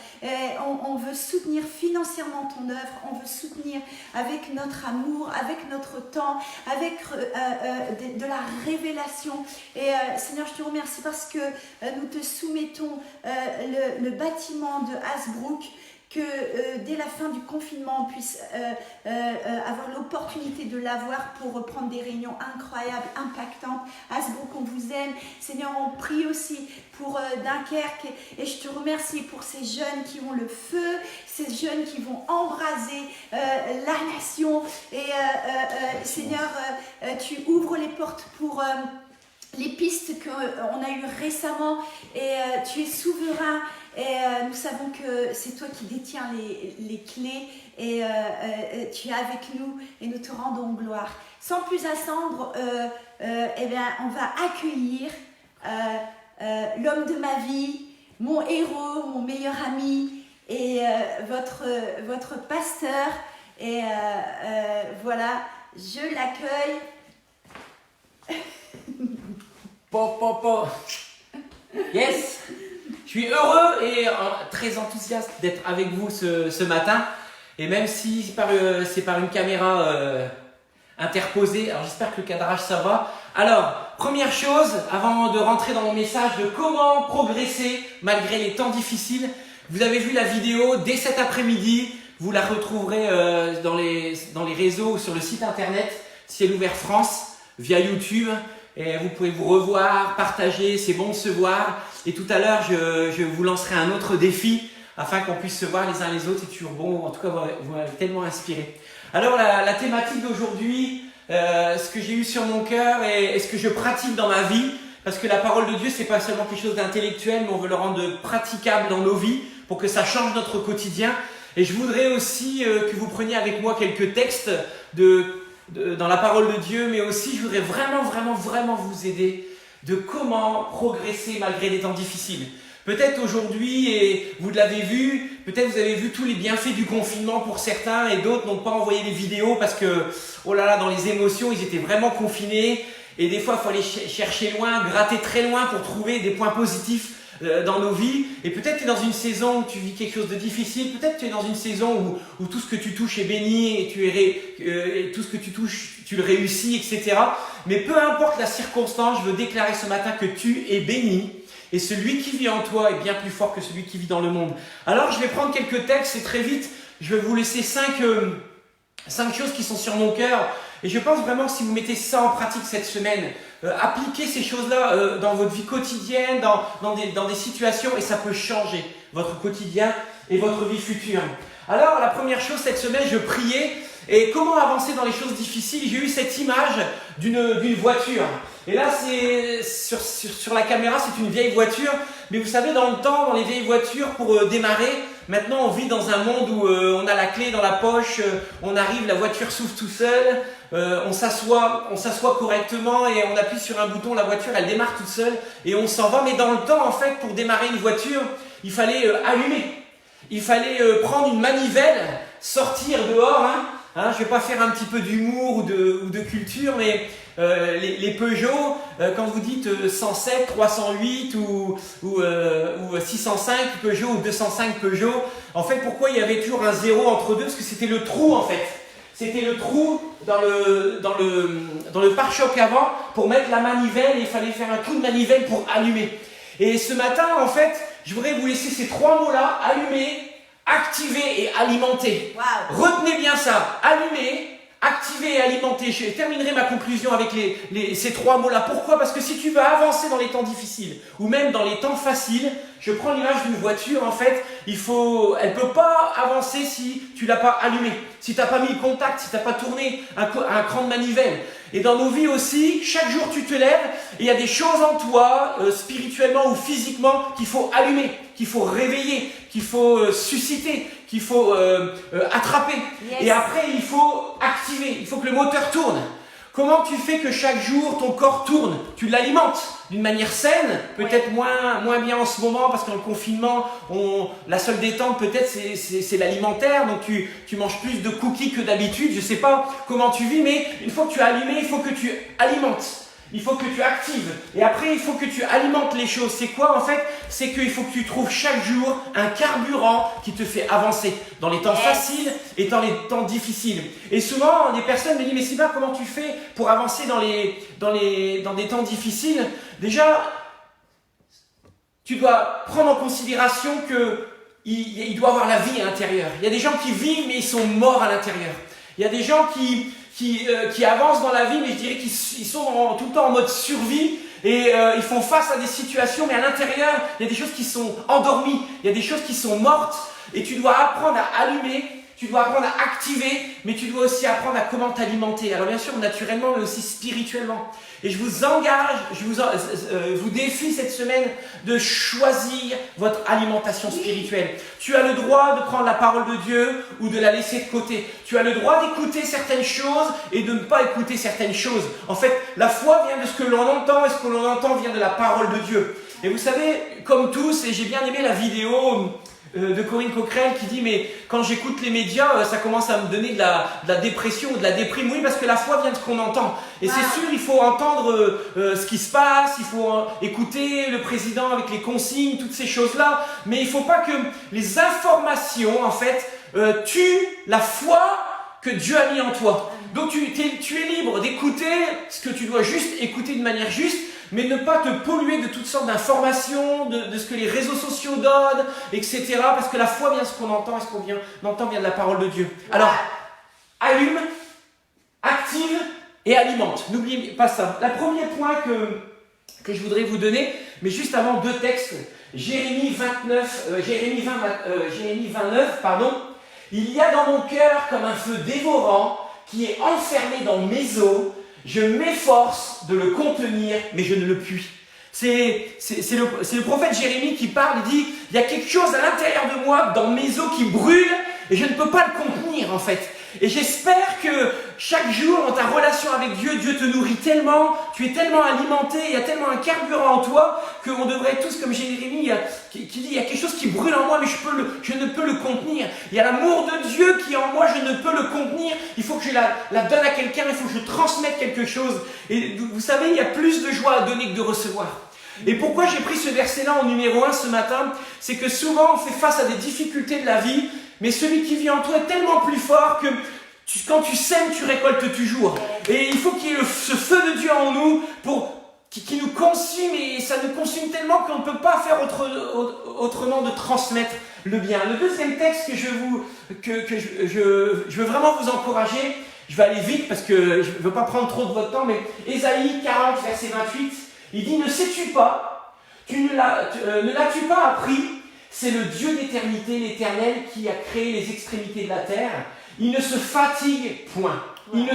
On veut soutenir financièrement ton œuvre. On veut soutenir avec notre amour, avec notre temps, avec de la révélation. Et Seigneur, je te remercie parce que nous te soumettons le bâtiment de Hasbrook, que dès la fin du confinement, on puisse avoir l'opportunité de l'avoir pour reprendre des réunions incroyables, impactantes. Hasbrook, on vous aime. Seigneur, on prie aussi pour Dunkerque et je te remercie pour ces jeunes qui ont le feu, ces jeunes qui vont embraser la nation. Et Seigneur, tu ouvres les portes pour les pistes qu'on a eues récemment et tu es souverain et nous savons que c'est toi qui détiens les clés et tu es avec nous et nous te rendons gloire. Sans plus attendre, eh bien, on va accueillir l'homme de ma vie, mon héros, mon meilleur ami et votre pasteur. Et voilà, je l'accueille. Yes, je suis heureux et très enthousiaste d'être avec vous ce matin. Et même si c'est par une caméra interposée, alors j'espère que le cadrage ça va. Alors, première chose, avant de rentrer dans mon message de comment progresser malgré les temps difficiles, vous avez vu la vidéo dès cet après-midi. Vous la retrouverez dans les réseaux ou sur le site internet Ciel Ouvert France via YouTube. Et vous pouvez vous revoir, partager, c'est bon de se voir. Et tout à l'heure, je vous lancerai un autre défi afin qu'on puisse se voir les uns les autres. C'est toujours bon, en tout cas, vous m'avez tellement inspiré. Alors, la thématique d'aujourd'hui, ce que j'ai eu sur mon cœur et ce que je pratique dans ma vie, parce que la parole de Dieu, c'est pas seulement quelque chose d'intellectuel, mais on veut le rendre praticable dans nos vies pour que ça change notre quotidien. Et je voudrais aussi que vous preniez avec moi quelques textes dans la parole de Dieu, mais aussi je voudrais vraiment vous aider de comment progresser malgré les temps difficiles. Peut-être aujourd'hui, et vous l'avez vu, peut-être vous avez vu tous les bienfaits du confinement pour certains et d'autres n'ont pas envoyé les vidéos parce que, oh là là, dans les émotions, ils étaient vraiment confinés et des fois, il faut aller chercher loin, gratter très loin pour trouver des points positifs dans nos vies. Et peut-être tu es dans une saison où tu vis quelque chose de difficile, peut-être tu es dans une saison où tout ce que tu touches est béni et tout ce que tu touches, tu le réussis, etc. Mais peu importe la circonstance, je veux déclarer ce matin que tu es béni et celui qui vit en toi est bien plus fort que celui qui vit dans le monde. Alors je vais prendre quelques textes et très vite, je vais vous laisser 5 5 choses qui sont sur mon cœur. Et je pense vraiment que si vous mettez ça en pratique cette semaine, appliquez ces choses-là dans votre vie quotidienne, dans des situations, et ça peut changer votre quotidien et votre vie future. Alors, la première chose cette semaine, je priais. Et comment avancer dans les choses difficiles? J'ai eu cette image d'une voiture. Et là, c'est sur la caméra, c'est une vieille voiture. Mais vous savez, dans le temps, dans les vieilles voitures, pour démarrer, maintenant on vit dans un monde où on a la clé dans la poche, on arrive, la voiture s'ouvre tout seul, on s'assoit correctement et on appuie sur un bouton, la voiture elle démarre toute seule et on s'en va. Mais dans le temps, en fait, pour démarrer une voiture, il fallait allumer. Il fallait prendre une manivelle, sortir dehors. Je ne vais pas faire un petit peu d'humour ou de culture, mais les Peugeot, quand vous dites 107, 308 ou 605 Peugeot ou 205 Peugeot, en fait, pourquoi il y avait toujours un zéro entre deux? Parce que c'était le trou, en fait. C'était le trou dans le pare-choc avant pour mettre la manivelle et il fallait faire un coup de manivelle pour allumer. Et ce matin, en fait, je voudrais vous laisser ces 3 mots-là, allumer, activer et alimenter. Wow. Retenez bien ça, allumer, activer et alimenter. Je terminerai ma conclusion avec ces 3 mots-là. Pourquoi? Parce que si tu veux avancer dans les temps difficiles ou même dans les temps faciles, je prends l'image d'une voiture, en fait, elle ne peut pas avancer si tu ne l'as pas allumée, si tu n'as pas mis le contact, si tu n'as pas tourné un cran de manivelle. Et dans nos vies aussi, chaque jour tu te lèves et il y a des choses en toi, spirituellement ou physiquement, qu'il faut allumer, qu'il faut réveiller, qu'il faut susciter, qu'il faut attraper. Yes. Et après, il faut activer, il faut que le moteur tourne. Comment tu fais que chaque jour ton corps tourne? Tu l'alimentes d'une manière saine, peut-être moins bien en ce moment parce qu'en le confinement, la seule détente peut-être c'est l'alimentaire, donc tu manges plus de cookies que d'habitude, je ne sais pas comment tu vis, mais une fois que tu as allumé, il faut que tu alimentes. Il faut que tu actives. Et après, il faut que tu alimentes les choses. C'est quoi en fait? C'est qu'il faut que tu trouves chaque jour un carburant qui te fait avancer dans les temps faciles et dans les temps difficiles. Et souvent, des personnes me disent, mais Sylvain, comment tu fais pour avancer dans des temps difficiles? Déjà, tu dois prendre en considération qu'il doit avoir la vie à l'intérieur. Il y a des gens qui vivent, mais ils sont morts à l'intérieur. Il y a des gens qui avancent dans la vie, mais je dirais qu'ils sont tout le temps en mode survie et ils font face à des situations, mais à l'intérieur, il y a des choses qui sont endormies, il y a des choses qui sont mortes et tu dois apprendre à allumer, tu dois apprendre à activer, mais tu dois aussi apprendre à comment t'alimenter. Alors bien sûr, naturellement, mais aussi spirituellement. Et je vous engage, je vous défie cette semaine de choisir votre alimentation spirituelle. Tu as le droit de prendre la parole de Dieu ou de la laisser de côté. Tu as le droit d'écouter certaines choses et de ne pas écouter certaines choses. En fait, la foi vient de ce que l'on entend et ce que l'on entend vient de la parole de Dieu. Et vous savez, comme tous, et j'ai bien aimé la vidéo de Corinne Coquerel qui dit mais quand j'écoute les médias ça commence à me donner de la dépression ou de la déprime. Oui, parce que la foi vient de ce qu'on entend et c'est sûr il faut entendre ce qui se passe, il faut écouter le président avec les consignes, toutes ces choses là, mais il ne faut pas que les informations en fait tuent la foi que Dieu a mis en toi. Donc tu es libre d'écouter ce que tu dois juste écouter de manière juste, mais ne pas te polluer de toutes sortes d'informations, de ce que les réseaux sociaux donnent, etc. Parce que la foi vient de ce qu'on entend, et ce qu'on entend vient de la parole de Dieu. Alors, allume, active et alimente. N'oubliez pas ça. Le premier point que je voudrais vous donner, mais juste avant 2 textes, Jérémie 29, pardon. Il y a dans mon cœur comme un feu dévorant qui est enfermé dans mes os. Je m'efforce de le contenir, mais je ne le puis. C'est le prophète Jérémie qui parle, il dit, il y a quelque chose à l'intérieur de moi, dans mes os qui brûle, et je ne peux pas le contenir en fait. Et j'espère que chaque jour, dans ta relation avec Dieu, Dieu te nourrit tellement, tu es tellement alimenté, il y a tellement un carburant en toi, qu'on devrait être tous comme Jérémie qui dit, il y a quelque chose qui brûle en moi, mais je ne peux le contenir. Il y a l'amour de Dieu qui est en moi, je ne peux le contenir. Il faut que je la donne à quelqu'un, il faut que je transmette quelque chose. Et vous savez, il y a plus de joie à donner que de recevoir. Et pourquoi j'ai pris ce verset-là en numéro 1 ce matin? C'est que souvent on fait face à des difficultés de la vie, mais celui qui vit en toi est tellement plus fort que quand tu sèmes, tu récoltes toujours. Et il faut qu'il y ait ce feu de Dieu en nous qui nous consume, et ça nous consume tellement qu'on ne peut pas faire autrement de transmettre le bien. Le deuxième texte que je veux vraiment vous encourager, je vais aller vite parce que je ne veux pas prendre trop de votre temps, mais Ésaïe 40, verset 28, il dit « Ne sais-tu pas, ne l'as-tu pas appris, c'est le Dieu d'éternité, l'Éternel, qui a créé les extrémités de la terre. Il ne se fatigue point, il ne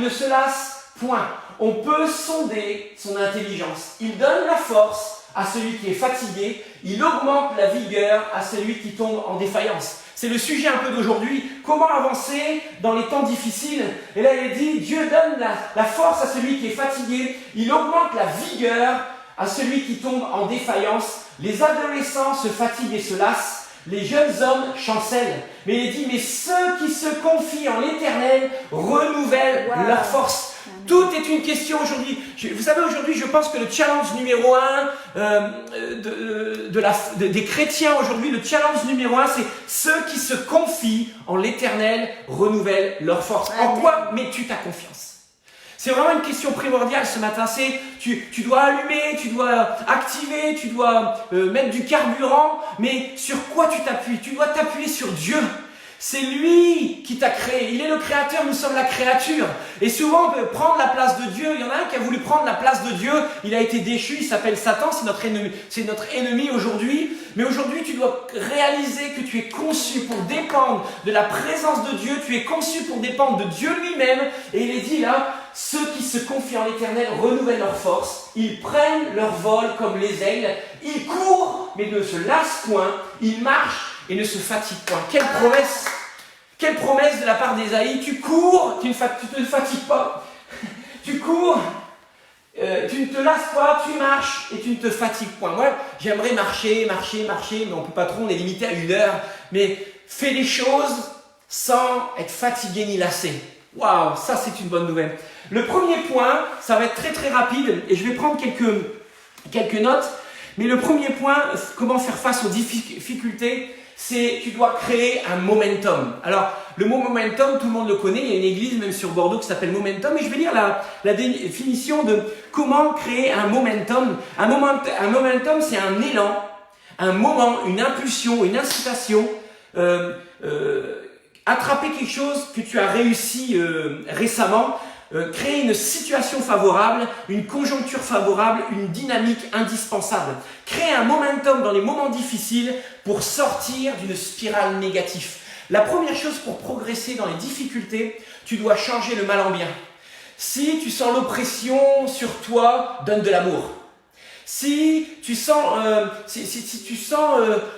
se lasse point. On peut sonder son intelligence. Il donne la force à celui qui est fatigué, il augmente la vigueur à celui qui tombe en défaillance. » C'est le sujet un peu d'aujourd'hui. Comment avancer dans les temps difficiles? Et là, il est dit, Dieu donne la force à celui qui est fatigué, il augmente la vigueur à celui qui tombe en défaillance. Les adolescents se fatiguent et se lassent, les jeunes hommes chancellent. Mais il est dit, mais ceux qui se confient en l'Éternel renouvellent leur force. Tout est une question aujourd'hui. Vous savez, aujourd'hui, je pense que le challenge numéro 1 des chrétiens aujourd'hui, le challenge numéro 1, c'est ceux qui se confient en l'Éternel renouvellent leur force. En quoi mets-tu ta confiance? C'est vraiment une question primordiale ce matin. C'est tu dois allumer, tu dois activer, tu dois mettre du carburant, mais sur quoi tu t'appuies? Tu dois t'appuyer sur Dieu. C'est lui qui t'a créé. Il est le créateur, nous sommes la créature. Et souvent, on peut prendre la place de Dieu. Il y en a un qui a voulu prendre la place de Dieu. Il a été déchu, il s'appelle Satan, c'est notre ennemi aujourd'hui. Mais aujourd'hui, tu dois réaliser que tu es conçu pour dépendre de la présence de Dieu. Tu es conçu pour dépendre de Dieu lui-même. Et il est dit là, ceux qui se confient en l'Éternel renouvellent leur force. Ils prennent leur vol comme les aigles. Ils courent, mais ne se lassent point. Ils marchent et ne se fatigue point. Quelle promesse! Quelle promesse de la part d'Ésaïe! Tu cours, tu ne te fatigues pas. Tu cours, tu ne te lasses pas, tu marches et tu ne te fatigues point. Moi, j'aimerais marcher, mais on ne peut pas trop, on est limité à 1 heure. Mais fais les choses sans être fatigué ni lassé. Waouh, ça c'est une bonne nouvelle. Le premier point, ça va être très très rapide et je vais prendre quelques notes. Mais le premier point, comment faire face aux difficultés, c'est tu dois créer un momentum. Alors, le mot momentum, tout le monde le connaît. Il y a une église, même sur Bordeaux, qui s'appelle Momentum. Et je vais lire la définition de comment créer un momentum. Un momentum, c'est un élan, un moment, une impulsion, une incitation. Attraper quelque chose que tu as réussi récemment. Créer une situation favorable, une conjoncture favorable, une dynamique indispensable. Créer un momentum dans les moments difficiles pour sortir d'une spirale négative. La première chose pour progresser dans les difficultés, tu dois changer le mal en bien. Si tu sens l'oppression sur toi, donne de l'amour. Si tu sens, vous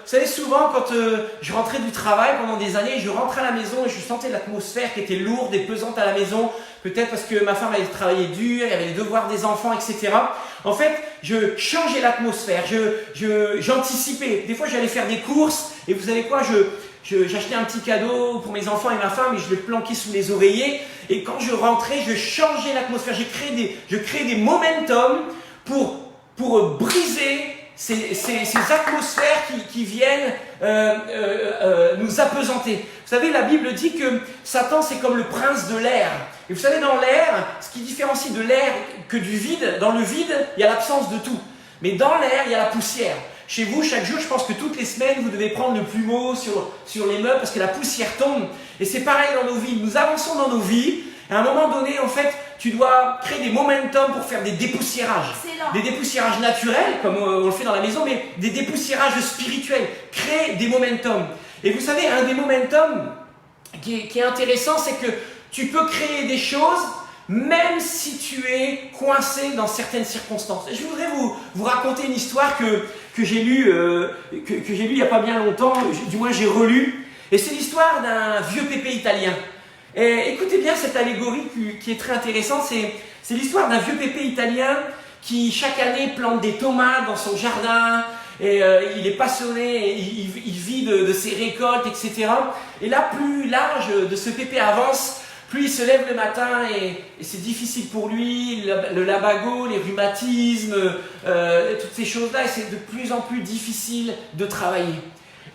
savez souvent quand je rentrais du travail pendant des années, je rentrais à la maison et je sentais l'atmosphère qui était lourde et pesante à la maison, peut-être parce que ma femme avait travaillé dur, il y avait les devoirs des enfants, etc. En fait, je changeais l'atmosphère, j'anticipais. Des fois, j'allais faire des courses et vous savez quoi, j'achetais un petit cadeau pour mes enfants et ma femme et je le planquais sous les oreillers. Et quand je rentrais, je changeais l'atmosphère, je créais des momentum pour briser ces atmosphères qui viennent nous appesanter. Vous savez, la Bible dit que Satan, c'est comme le prince de l'air. Et vous savez, dans l'air, ce qui différencie de l'air que du vide, dans le vide, il y a l'absence de tout. Mais dans l'air, il y a la poussière. Chez vous, chaque jour, je pense que toutes les semaines, vous devez prendre le plumeau sur les meubles parce que la poussière tombe. Et c'est pareil dans nos vies. Nous avançons dans nos vies. Et à un moment donné, en fait, tu dois créer des momentum pour faire des dépoussiérages. Excellent. Des dépoussiérages naturels, comme on le fait dans la maison, mais des dépoussiérages spirituels. Créer des momentum. Et vous savez, un des momentum qui est intéressant, c'est que tu peux créer des choses même si tu es coincé dans certaines circonstances. Et je voudrais vous raconter une histoire que j'ai lue il n'y a pas bien longtemps, du moins j'ai relu. Et c'est l'histoire d'un vieux pépé italien. Et écoutez bien cette allégorie qui est très intéressante. C'est l'histoire d'un vieux pépé italien qui chaque année plante des tomates dans son jardin. Et il est passionné, il vit de ses récoltes, etc. Et là, plus l'âge de ce pépé avance, plus il se lève le matin et c'est difficile pour lui, le labago, les rhumatismes, toutes ces choses-là, et c'est de plus en plus difficile de travailler.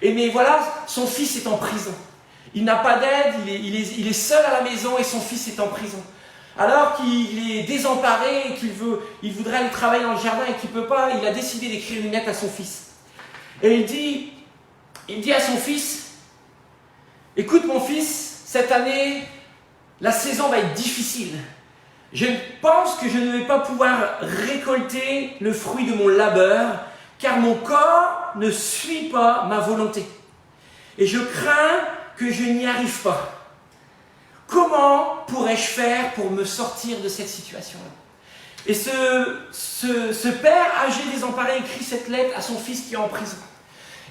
Mais voilà, son fils est en prison. Il n'a pas d'aide, il est seul à la maison et son fils est en prison. Alors qu'il est désemparé et il voudrait aller travailler dans le jardin et qu'il ne peut pas, il a décidé d'écrire une lettre à son fils. Et il dit, il dit à son fils, écoute mon fils, cette année, la saison va être difficile. Je pense que je ne vais pas pouvoir récolter le fruit de mon labeur, car mon corps ne suit pas ma volonté. Et je crains que je n'y arrive pas. Comment pourrais-je faire pour me sortir de cette situation-là? Et ce père âgé désemparé écrit cette lettre à son fils qui est en prison.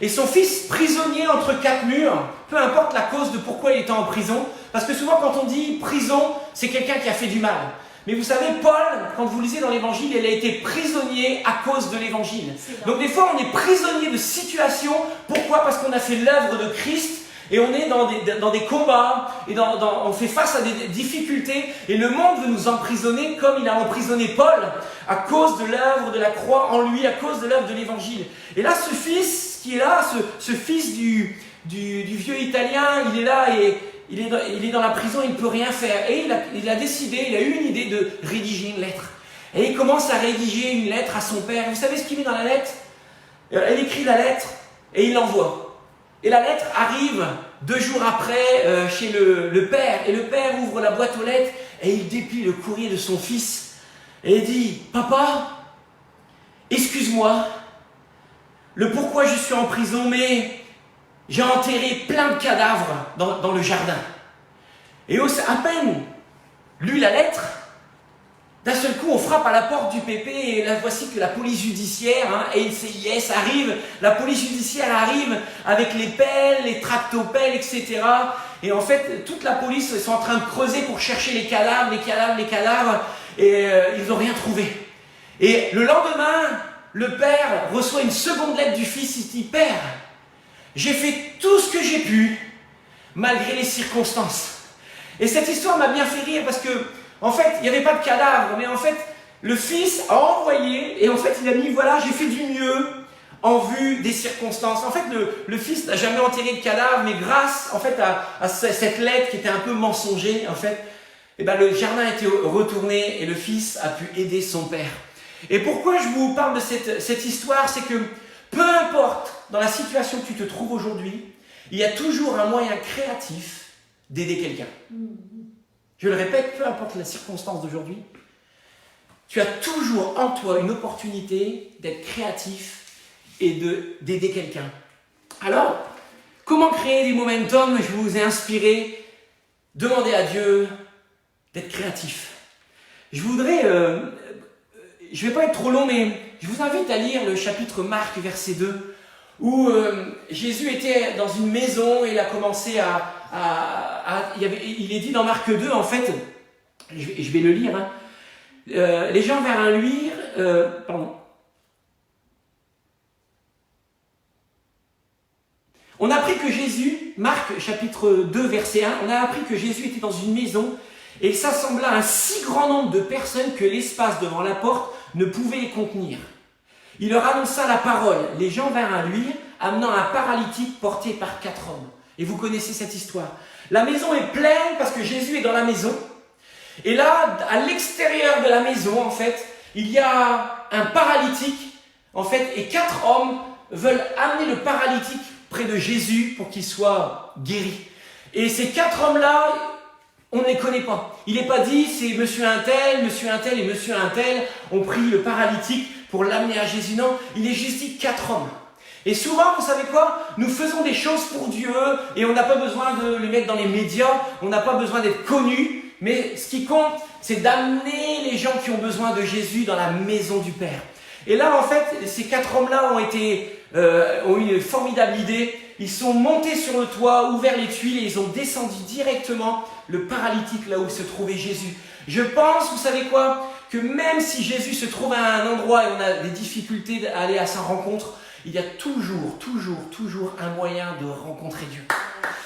Et son fils prisonnier entre quatre murs, peu importe la cause de pourquoi il était en prison, parce que souvent quand on dit prison, c'est quelqu'un qui a fait du mal. Mais vous savez, Paul, quand vous lisez dans l'évangile, il a été prisonnier à cause de l'évangile. Donc des fois, on est prisonnier de situations. Pourquoi? Parce qu'on a fait l'œuvre de Christ et on est dans des combats et on fait face à des difficultés. Et le monde veut nous emprisonner comme il a emprisonné Paul à cause de l'œuvre de la croix en lui, à cause de l'œuvre de l'évangile. Et là, ce fils qui est là, ce fils du vieux Italien, il est là et il est dans la prison, il ne peut rien faire. Et il a décidé, il a eu une idée de rédiger une lettre. Et il commence à rédiger une lettre à son père. Vous savez ce qu'il met dans la lettre? Elle écrit la lettre et il l'envoie. Et la lettre arrive 2 jours après chez le père. Et le père ouvre la boîte aux lettres et il déplie le courrier de son fils. Et il dit, papa, excuse-moi, le pourquoi je suis en prison, mais j'ai enterré plein de cadavres dans le jardin. Et à peine lu la lettre, d'un seul coup on frappe à la porte du pépé et là voici que la police judiciaire, et le CIS arrive, la police judiciaire arrive avec les pelles, les tractopelles, etc. Et en fait toute la police ils sont en train de creuser pour chercher les cadavres, et ils n'ont rien trouvé. Et le lendemain, le père reçoit une seconde lettre du fils, il dit, père, j'ai fait tout ce que j'ai pu, malgré les circonstances. Et cette histoire m'a bien fait rire parce que, en fait, il n'y avait pas de cadavre, mais en fait, le fils a envoyé, et en fait, il a mis, voilà, j'ai fait du mieux en vue des circonstances. En fait, le fils n'a jamais enterré de cadavre, mais grâce, en fait, à cette lettre qui était un peu mensongère, en fait, eh ben, le jardin a été retourné et le fils a pu aider son père. Et pourquoi je vous parle de cette histoire, c'est que peu importe dans la situation que tu te trouves aujourd'hui, il y a toujours un moyen créatif d'aider quelqu'un. Je le répète, peu importe la circonstance d'aujourd'hui, tu as toujours en toi une opportunité d'être créatif et d'aider quelqu'un. Alors, comment créer des momentum? Je vous ai inspiré. Demandez à Dieu d'être créatif. Je voudrais... je ne vais pas être trop long, mais je vous invite à lire le chapitre Marc, verset 2, où Jésus était dans une maison et il a commencé il est dit dans Marc 2, en fait, je vais le lire, les gens vinrent lui, on a appris que Jésus, Marc chapitre 2, verset 1, on a appris que Jésus était dans une maison et il s'assembla un si grand nombre de personnes que l'espace devant la porte ne pouvait les contenir. Il leur annonça la parole. Les gens vinrent à lui, amenant un paralytique porté par 4 hommes. Et vous connaissez cette histoire. La maison est pleine parce que Jésus est dans la maison. Et là, à l'extérieur de la maison, en fait, il y a un paralytique, en fait, et 4 hommes veulent amener le paralytique près de Jésus pour qu'il soit guéri. Et ces 4 hommes-là, on ne les connaît pas. Il n'est pas dit, c'est monsieur un tel et monsieur un tel ont pris le paralytique pour l'amener à Jésus. Non, il est juste dit 4 hommes. Et souvent, vous savez quoi? Nous faisons des choses pour Dieu et on n'a pas besoin de les mettre dans les médias, on n'a pas besoin d'être connus. Mais ce qui compte, c'est d'amener les gens qui ont besoin de Jésus dans la maison du Père. Et là, en fait, ces 4 hommes-là ont eu une formidable idée. Ils sont montés sur le toit, ouvert les tuiles et ils ont descendu directement le paralytique là où se trouvait Jésus. Je pense, vous savez quoi, que même si Jésus se trouve à un endroit et on a des difficultés à aller à sa rencontre, il y a toujours un moyen de rencontrer Dieu.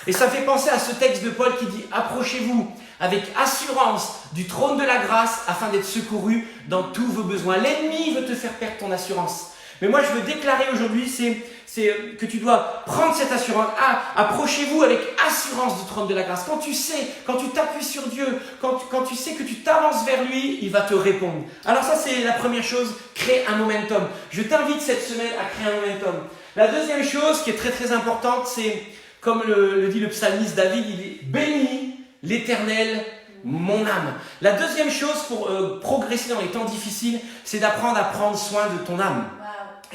Et ça fait penser à ce texte de Paul qui dit « Approchez-vous avec assurance du trône de la grâce afin d'être secouru dans tous vos besoins. » L'ennemi veut te faire perdre ton assurance. Mais moi, je veux déclarer aujourd'hui, c'est que tu dois prendre cette assurance. Approchez-vous avec assurance du trône de la grâce. Quand tu t'appuies sur Dieu, quand tu sais que tu t'avances vers lui, il va te répondre. Alors ça, c'est la première chose, créer un momentum. Je t'invite cette semaine à créer un momentum. La deuxième chose qui est très très importante, c'est, comme le dit le psalmiste David, il dit « Bénis l'Éternel, mon âme ». La deuxième chose pour progresser dans les temps difficiles, c'est d'apprendre à prendre soin de ton âme.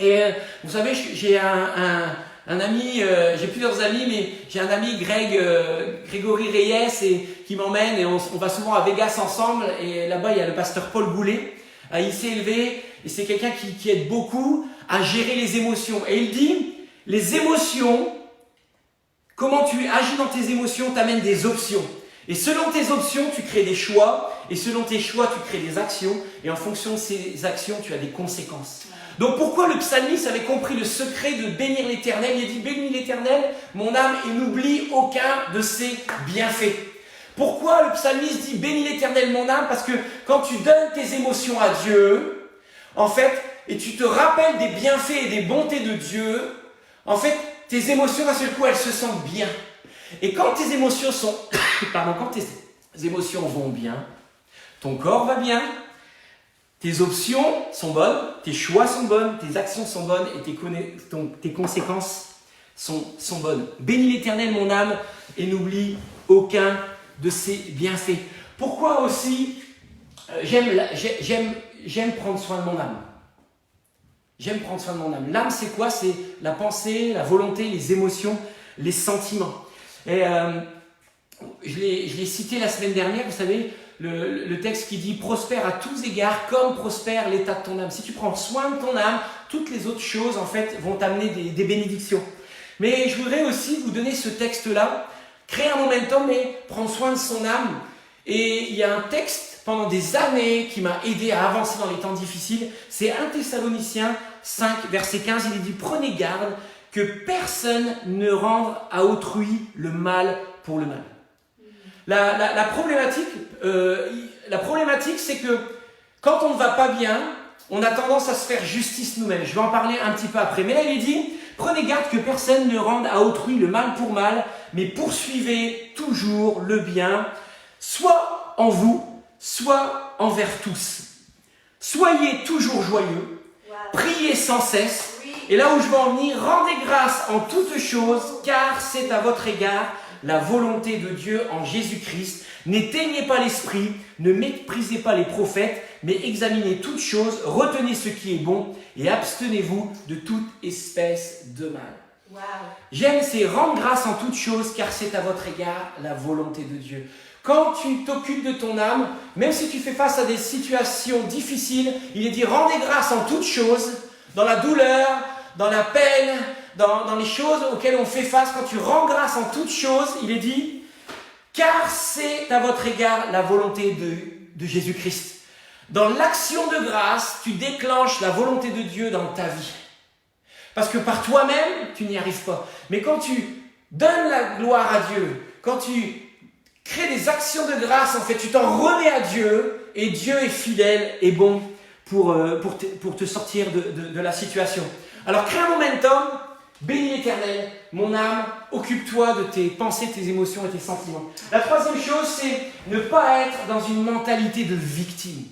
Et vous savez, j'ai un ami, j'ai plusieurs amis, mais j'ai un ami Grégory Reyes qui m'emmène et on va souvent à Vegas ensemble. Et là-bas, il y a le pasteur Paul Goulet. Il s'est élevé et c'est quelqu'un qui aide beaucoup à gérer les émotions. Et il dit, les émotions, comment tu agis dans tes émotions t'amène des options. Et selon tes options, tu crées des choix. Et selon tes choix, tu crées des actions. Et en fonction de ces actions, tu as des conséquences. Donc pourquoi le psalmiste avait compris le secret de bénir l'Éternel? Il a dit, bénis l'Éternel, mon âme, et n'oublie aucun de ses bienfaits. Pourquoi le psalmiste dit, bénis l'Éternel, mon âme? Parce que quand tu donnes tes émotions à Dieu, en fait, et tu te rappelles des bienfaits et des bontés de Dieu, en fait, tes émotions, d'un seul coup, elles se sentent bien. Et quand tes émotions sont, quand tes émotions vont bien, ton corps va bien, tes options sont bonnes, tes choix sont bonnes, tes actions sont bonnes et tes conséquences sont bonnes. Bénis l'Éternel, mon âme, et n'oublie aucun de ses bienfaits. Pourquoi aussi j'aime prendre soin de mon âme? J'aime prendre soin de mon âme. L'âme, c'est quoi? C'est la pensée, la volonté, les émotions, les sentiments. Et je l'ai cité la semaine dernière, vous savez, le texte qui dit « Prospère à tous égards comme prospère l'état de ton âme ». Si tu prends soin de ton âme, toutes les autres choses, en fait, vont t'amener des bénédictions. Mais je voudrais aussi vous donner ce texte-là, créer un momentum, mais prendre soin de son âme. Et il y a un texte pendant des années qui m'a aidé à avancer dans les temps difficiles. C'est 1 Thessaloniciens 5, verset 15. Il est dit « Prenez garde que personne ne rende à autrui le mal pour le mal ». La problématique, c'est que quand on ne va pas bien, on a tendance à se faire justice nous-mêmes. Je vais en parler un petit peu après. Mais là, il est dit, prenez garde que personne ne rende à autrui le mal pour mal, mais poursuivez toujours le bien, soit en vous, soit envers tous. Soyez toujours joyeux, priez sans cesse. Et là où je veux en venir, rendez grâce en toutes choses, car c'est à votre égard la volonté de Dieu en Jésus-Christ. N'éteignez pas l'esprit, ne méprisez pas les prophètes, mais examinez toutes choses, retenez ce qui est bon et abstenez-vous de toute espèce de mal. Wow. J'aime ces rendre grâce en toutes choses, car c'est à votre égard la volonté de Dieu. Quand tu t'occupes de ton âme, même si tu fais face à des situations difficiles, il est dit rendez grâce en toutes choses, dans la douleur, dans la peine, dans les choses auxquelles on fait face. Quand tu rends grâce en toutes choses, il est dit, car c'est à votre égard la volonté de Jésus-Christ. Dans l'action de grâce, tu déclenches la volonté de Dieu dans ta vie. Parce que par toi-même, tu n'y arrives pas. Mais quand tu donnes la gloire à Dieu, quand tu crées des actions de grâce, en fait, tu t'en remets à Dieu, et Dieu est fidèle et bon pour te sortir de la situation. Alors, crée un momentum, bénis l'Éternel, mon âme, occupe-toi de tes pensées, tes émotions et tes sentiments. La troisième chose, c'est ne pas être dans une mentalité de victime.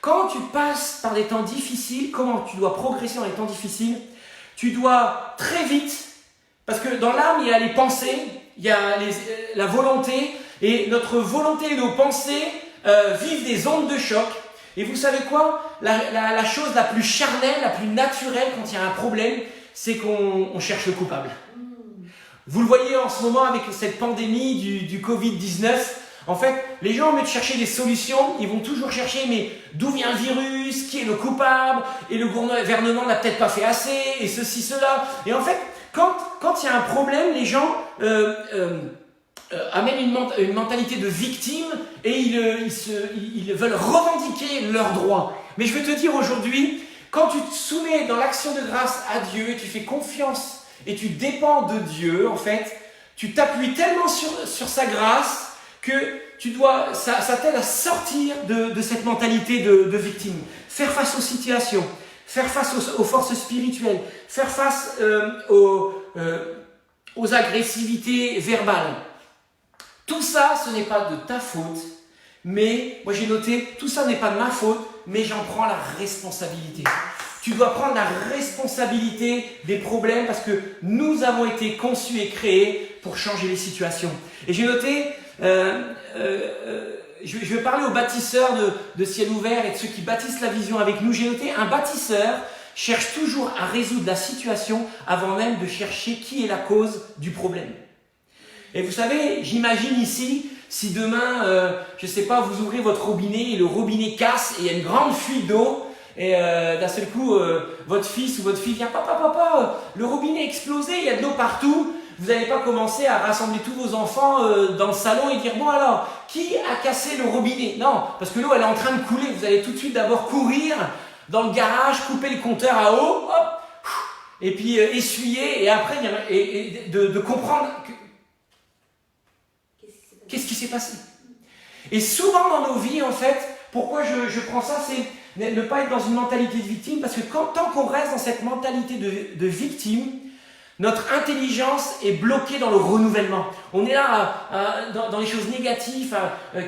Quand tu passes par des temps difficiles, comment tu dois progresser dans les temps difficiles? Tu dois très vite, parce que dans l'âme, il y a les pensées, il y a la volonté, et notre volonté et nos pensées vivent des ondes de choc. Et vous savez quoi? La chose la plus charnelle, la plus naturelle quand il y a un problème, c'est qu'on cherche le coupable. Vous le voyez en ce moment avec cette pandémie du Covid-19. En fait, les gens, au lieu de chercher des solutions, ils vont toujours chercher, mais d'où vient le virus? Qui est le coupable? Et le gouvernement n'a peut-être pas fait assez, et ceci, cela. Et en fait, quand il y a un problème, les gens amènent une mentalité de victime et ils veulent revendiquer leurs droits. Mais je veux te dire aujourd'hui, quand tu te soumets dans l'action de grâce à Dieu et tu fais confiance et tu dépends de Dieu, en fait, tu t'appuies tellement sur sa grâce que ça t'aide à sortir de cette mentalité de victime. Faire face aux situations, faire face aux forces spirituelles, faire face aux agressivités verbales. Tout ça, ce n'est pas de ta faute, mais moi j'ai noté, tout ça n'est pas de ma faute, mais j'en prends la responsabilité. Tu dois prendre la responsabilité des problèmes parce que nous avons été conçus et créés pour changer les situations. Et j'ai noté, je vais parler aux bâtisseurs de Ciel Ouvert et de ceux qui bâtissent la vision avec nous. J'ai noté, un bâtisseur cherche toujours à résoudre la situation avant même de chercher qui est la cause du problème. Et vous savez, j'imagine ici, si demain, je ne sais pas, vous ouvrez votre robinet et le robinet casse et il y a une grande fuite d'eau, et d'un seul coup, votre fils ou votre fille vient, papa, le robinet a explosé, il y a de l'eau partout. Vous n'allez pas commencer à rassembler tous vos enfants dans le salon et dire, bon alors, qui a cassé le robinet? Non, parce que l'eau elle est en train de couler. Vous allez tout de suite d'abord courir dans le garage, couper le compteur à eau, hop, et puis essuyer, et après de comprendre qu'est-ce qui s'est passé. Et souvent dans nos vies, en fait, pourquoi je prends ça, c'est ne pas être dans une mentalité de victime, parce que tant qu'on reste dans cette mentalité de victime, notre intelligence est bloquée dans le renouvellement. On est là dans les choses négatives,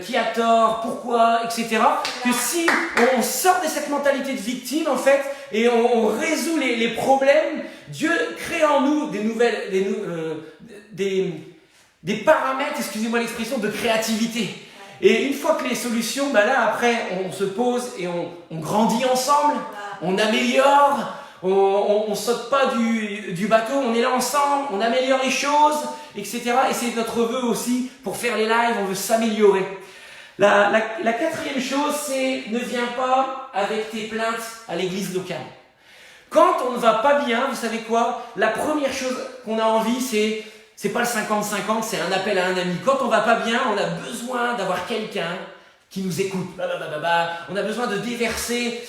qui a tort, pourquoi, etc. Que si on sort de cette mentalité de victime, en fait, et on résout les problèmes, Dieu crée en nous des paramètres, excusez-moi l'expression, de créativité. Et une fois que les solutions, là après, on se pose et on grandit ensemble, on améliore, on saute pas du bateau, on est là ensemble, on améliore les choses, etc. Et c'est notre vœu aussi, pour faire les lives, on veut s'améliorer. La quatrième chose, c'est ne viens pas avec tes plaintes à l'église locale. Quand on ne va pas bien, vous savez quoi? La première chose qu'on a envie, c'est pas le 50-50, c'est un appel à un ami. Quand on va pas bien, on a besoin d'avoir quelqu'un qui nous écoute. On a besoin de déverser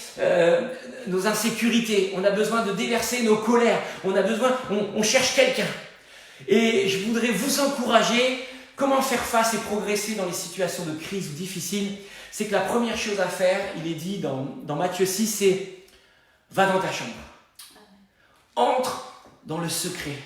nos insécurités. On a besoin de déverser nos colères. On cherche quelqu'un. Et je voudrais vous encourager. Comment faire face et progresser dans les situations de crise ou difficiles? C'est que la première chose à faire, il est dit dans Matthieu 6, c'est va dans ta chambre. Entre dans le secret.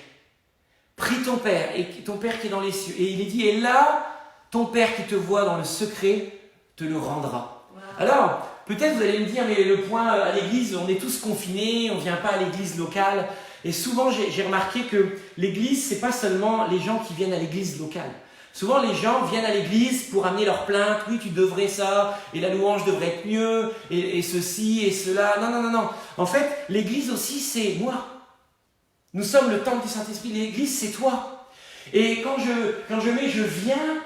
Prie ton Père, et ton Père qui est dans les cieux. Et il est dit, et là, ton Père qui te voit dans le secret te le rendra. Wow. Alors, peut-être vous allez me dire, mais le point à l'église, on est tous confinés, on ne vient pas à l'église locale. Et souvent, j'ai remarqué que l'église, c'est pas seulement les gens qui viennent à l'église locale. Souvent, les gens viennent à l'église pour amener leurs plaintes. Oui, tu devrais ça, et la louange devrait être mieux, et ceci, et cela. Non. En fait, l'église aussi, c'est moi. Nous sommes le temple du Saint-Esprit. L'église, c'est toi. Et quand je mets « je viens »,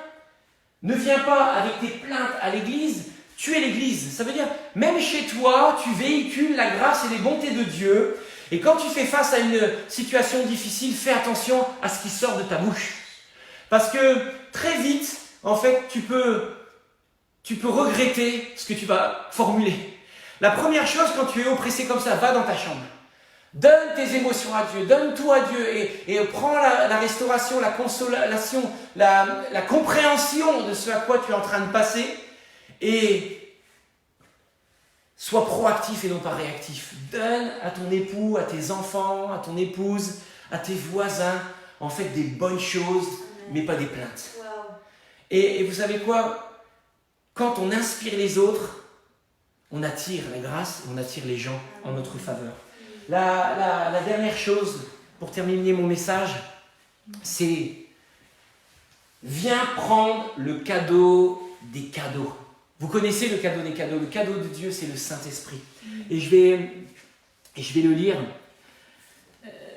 ne viens pas avec tes plaintes à l'église, tu es l'église. Ça veut dire, même chez toi, tu véhicules la grâce et les bontés de Dieu. Et quand tu fais face à une situation difficile, fais attention à ce qui sort de ta bouche. Parce que très vite, en fait, tu peux regretter ce que tu vas formuler. La première chose, quand tu es oppressé comme ça, va dans ta chambre. Donne tes émotions à Dieu, donne tout à Dieu et prends la restauration, la consolation, la compréhension de ce à quoi tu es en train de passer et sois proactif et non pas réactif. Donne à ton époux, à tes enfants, à ton épouse, à tes voisins, en fait des bonnes choses, mais pas des plaintes. Wow. Et vous savez quoi? Quand on inspire les autres, on attire la grâce, on attire les gens en notre faveur. La dernière chose, pour terminer mon message, c'est viens prendre le cadeau des cadeaux. Vous connaissez le cadeau des cadeaux. Le cadeau de Dieu, c'est le Saint-Esprit. Et je vais le lire.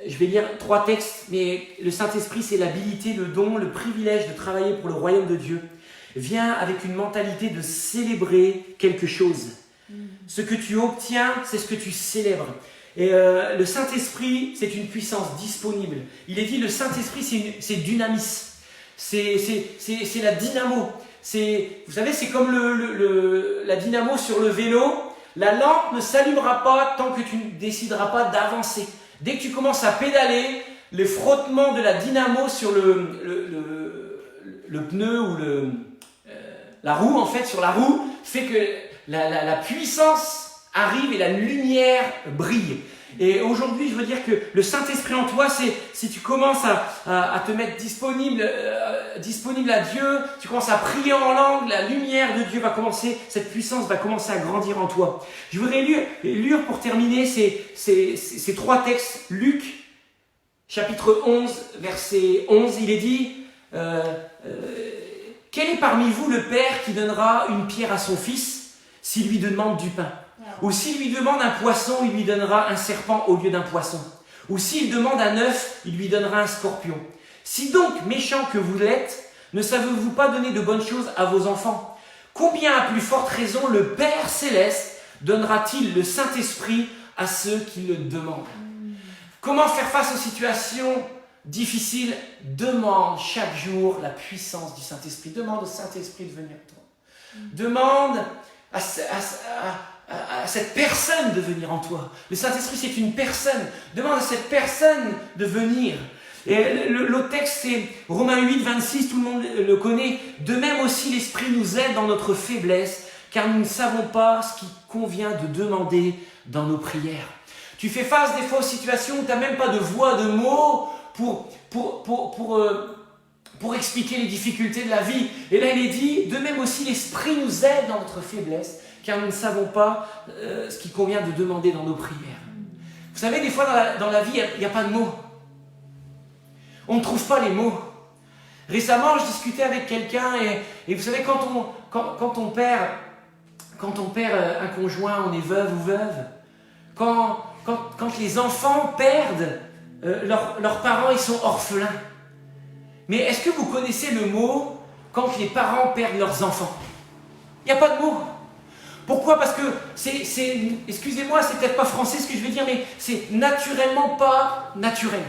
Je vais lire 3 textes, mais le Saint-Esprit, c'est l'habilité, le don, le privilège de travailler pour le royaume de Dieu. Viens avec une mentalité de célébrer quelque chose. Ce que tu obtiens, c'est ce que tu célèbres. Et le Saint-Esprit, c'est une puissance disponible. Il est dit, le Saint-Esprit, c'est dynamis. C'est la dynamo. Vous savez, c'est comme la dynamo sur le vélo. La lampe ne s'allumera pas tant que tu ne décideras pas d'avancer. Dès que tu commences à pédaler, le frottement de la dynamo sur le pneu ou la roue, en fait, sur la roue, fait que la puissance arrive et la lumière brille. Et aujourd'hui, je veux dire que le Saint-Esprit en toi, c'est si tu commences à te mettre disponible à Dieu, tu commences à prier en langue, la lumière de Dieu va commencer, cette puissance va commencer à grandir en toi. Je voudrais lire pour terminer ces 3 textes. Luc, chapitre 11, verset 11, il est dit quel est parmi vous le père qui donnera une pierre à son fils s'il lui demande du pain? Ou s'il lui demande un poisson, il lui donnera un serpent au lieu d'un poisson. Ou s'il demande un œuf, il lui donnera un scorpion. Si donc, méchants que vous l'êtes, ne savez-vous pas donner de bonnes choses à vos enfants? Combien à plus forte raison le Père Céleste donnera-t-il le Saint-Esprit à ceux qui le demandent? Comment faire face aux situations difficiles? Demande chaque jour la puissance du Saint-Esprit. Demande au Saint-Esprit de venir à toi. Demande à cette personne de venir en toi. Le Saint-Esprit, c'est une personne. Demande à cette personne de venir. Et l'autre texte, c'est Romains 8, 26, tout le monde le connaît. De même aussi, l'Esprit nous aide dans notre faiblesse, car nous ne savons pas ce qui convient de demander dans nos prières. Tu fais face des fois aux situations où tu n'as même pas de voix, de mots pour expliquer les difficultés de la vie. Et là, il est dit, de même aussi, l'Esprit nous aide dans notre faiblesse, car nous ne savons pas ce qui convient de demander dans nos prières. Vous savez, des fois dans la vie, il n'y a pas de mots. On ne trouve pas les mots. Récemment, je discutais avec quelqu'un et vous savez, quand on perd un conjoint, on est veuve ou veuve. Quand les enfants perdent leurs parents, ils sont orphelins. Mais est-ce que vous connaissez le mot quand les parents perdent leurs enfants? Il n'y a pas de mot. Pourquoi? Parce que excusez-moi, c'est peut-être pas français ce que je vais dire, mais c'est naturellement pas naturel.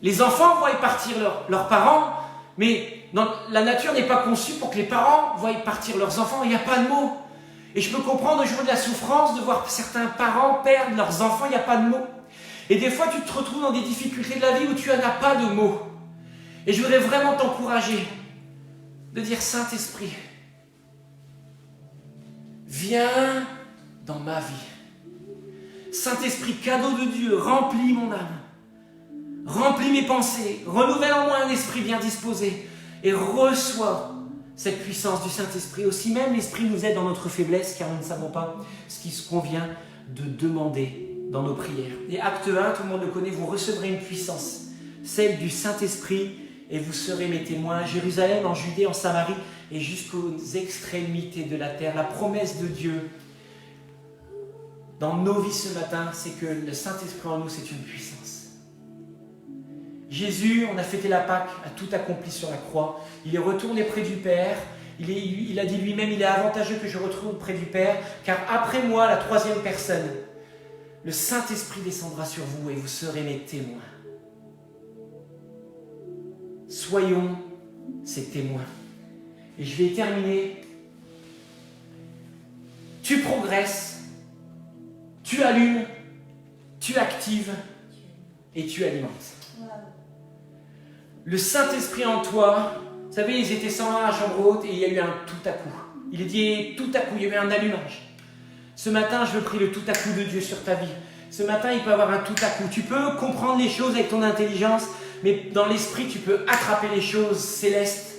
Les enfants voient partir leurs parents, mais la nature n'est pas conçue pour que les parents voient partir leurs enfants. Il n'y a pas de mots. Et je peux comprendre au jour de la souffrance de voir certains parents perdre leurs enfants, il n'y a pas de mots. Et des fois, tu te retrouves dans des difficultés de la vie où tu n'en as pas de mots. Et je voudrais vraiment t'encourager de dire, Saint-Esprit, viens dans ma vie. Saint-Esprit, cadeau de Dieu, remplis mon âme. Remplis mes pensées. Renouvelle en moi un esprit bien disposé. Et reçois cette puissance du Saint-Esprit. Aussi même, l'Esprit nous aide dans notre faiblesse, car nous ne savons pas ce qui se convient de demander dans nos prières. Et acte 1, tout le monde le connaît, vous recevrez une puissance, celle du Saint-Esprit, et vous serez mes témoins à Jérusalem, en Judée, en Samarie, et jusqu'aux extrémités de la terre. La promesse de Dieu dans nos vies ce matin, c'est que le Saint-Esprit en nous, c'est une puissance. Jésus, on a fêté la Pâque, a tout accompli sur la croix. Il est retourné près du Père. Il a dit lui-même, il est avantageux que je retourne près du Père, car après moi, la 3e personne, le Saint-Esprit descendra sur vous et vous serez mes témoins. Soyons ces témoins. Et je vais terminer. Tu progresses, tu allumes, tu actives et tu alimentes. Le Saint-Esprit en toi, vous savez, ils étaient 100 à la chambre haute et il y a eu un tout à coup. Il est dit tout à coup, il y a eu un allumage. Ce matin, je veux prier le tout à coup de Dieu sur ta vie. Ce matin, il peut y avoir un tout à coup. Tu peux comprendre les choses avec ton intelligence, mais dans l'esprit, tu peux attraper les choses célestes.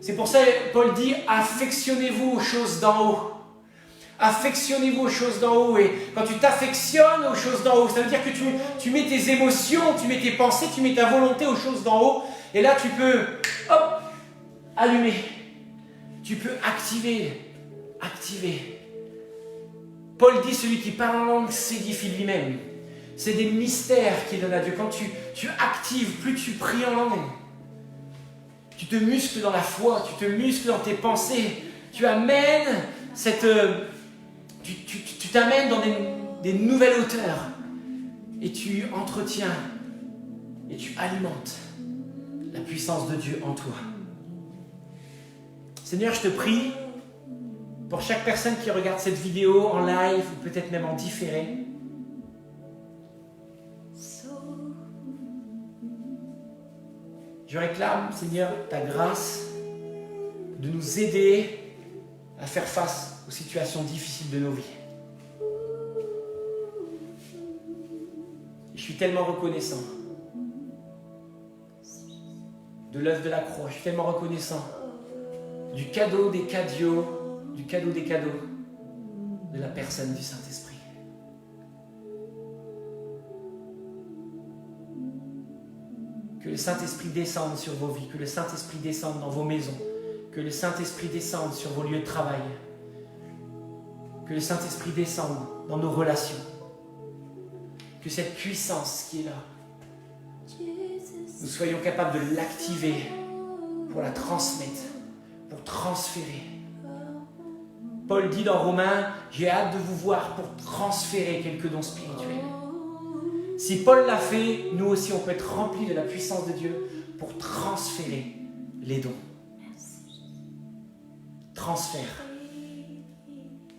C'est pour ça que Paul dit, affectionnez-vous aux choses d'en haut. Affectionnez-vous aux choses d'en haut. Et quand tu t'affectionnes aux choses d'en haut, ça veut dire que tu mets tes émotions, tu mets tes pensées, tu mets ta volonté aux choses d'en haut. Et là, tu peux, hop, allumer. Tu peux activer. Paul dit, celui qui parle en langue s'édifie lui-même. C'est des mystères qu'il donne à Dieu. Quand tu actives, plus tu pries en langue, tu te muscles dans la foi, tu te muscles dans tes pensées, tu amènes tu t'amènes dans des nouvelles hauteurs et tu entretiens et tu alimentes la puissance de Dieu en toi. Seigneur, je te prie pour chaque personne qui regarde cette vidéo en live ou peut-être même en différé. Je réclame, Seigneur, ta grâce de nous aider à faire face aux situations difficiles de nos vies. Je suis tellement reconnaissant de l'œuvre de la croix. Je suis tellement reconnaissant du cadeau des cadeaux, de la personne du Saint-Esprit. Que le Saint-Esprit descende sur vos vies, que le Saint-Esprit descende dans vos maisons, que le Saint-Esprit descende sur vos lieux de travail, que le Saint-Esprit descende dans nos relations, que cette puissance qui est là, nous soyons capables de l'activer pour la transmettre, pour transférer. Paul dit dans Romains, j'ai hâte de vous voir pour transférer quelques dons spirituels. Si Paul l'a fait, nous aussi on peut être remplis de la puissance de Dieu pour transférer les dons. Transfert.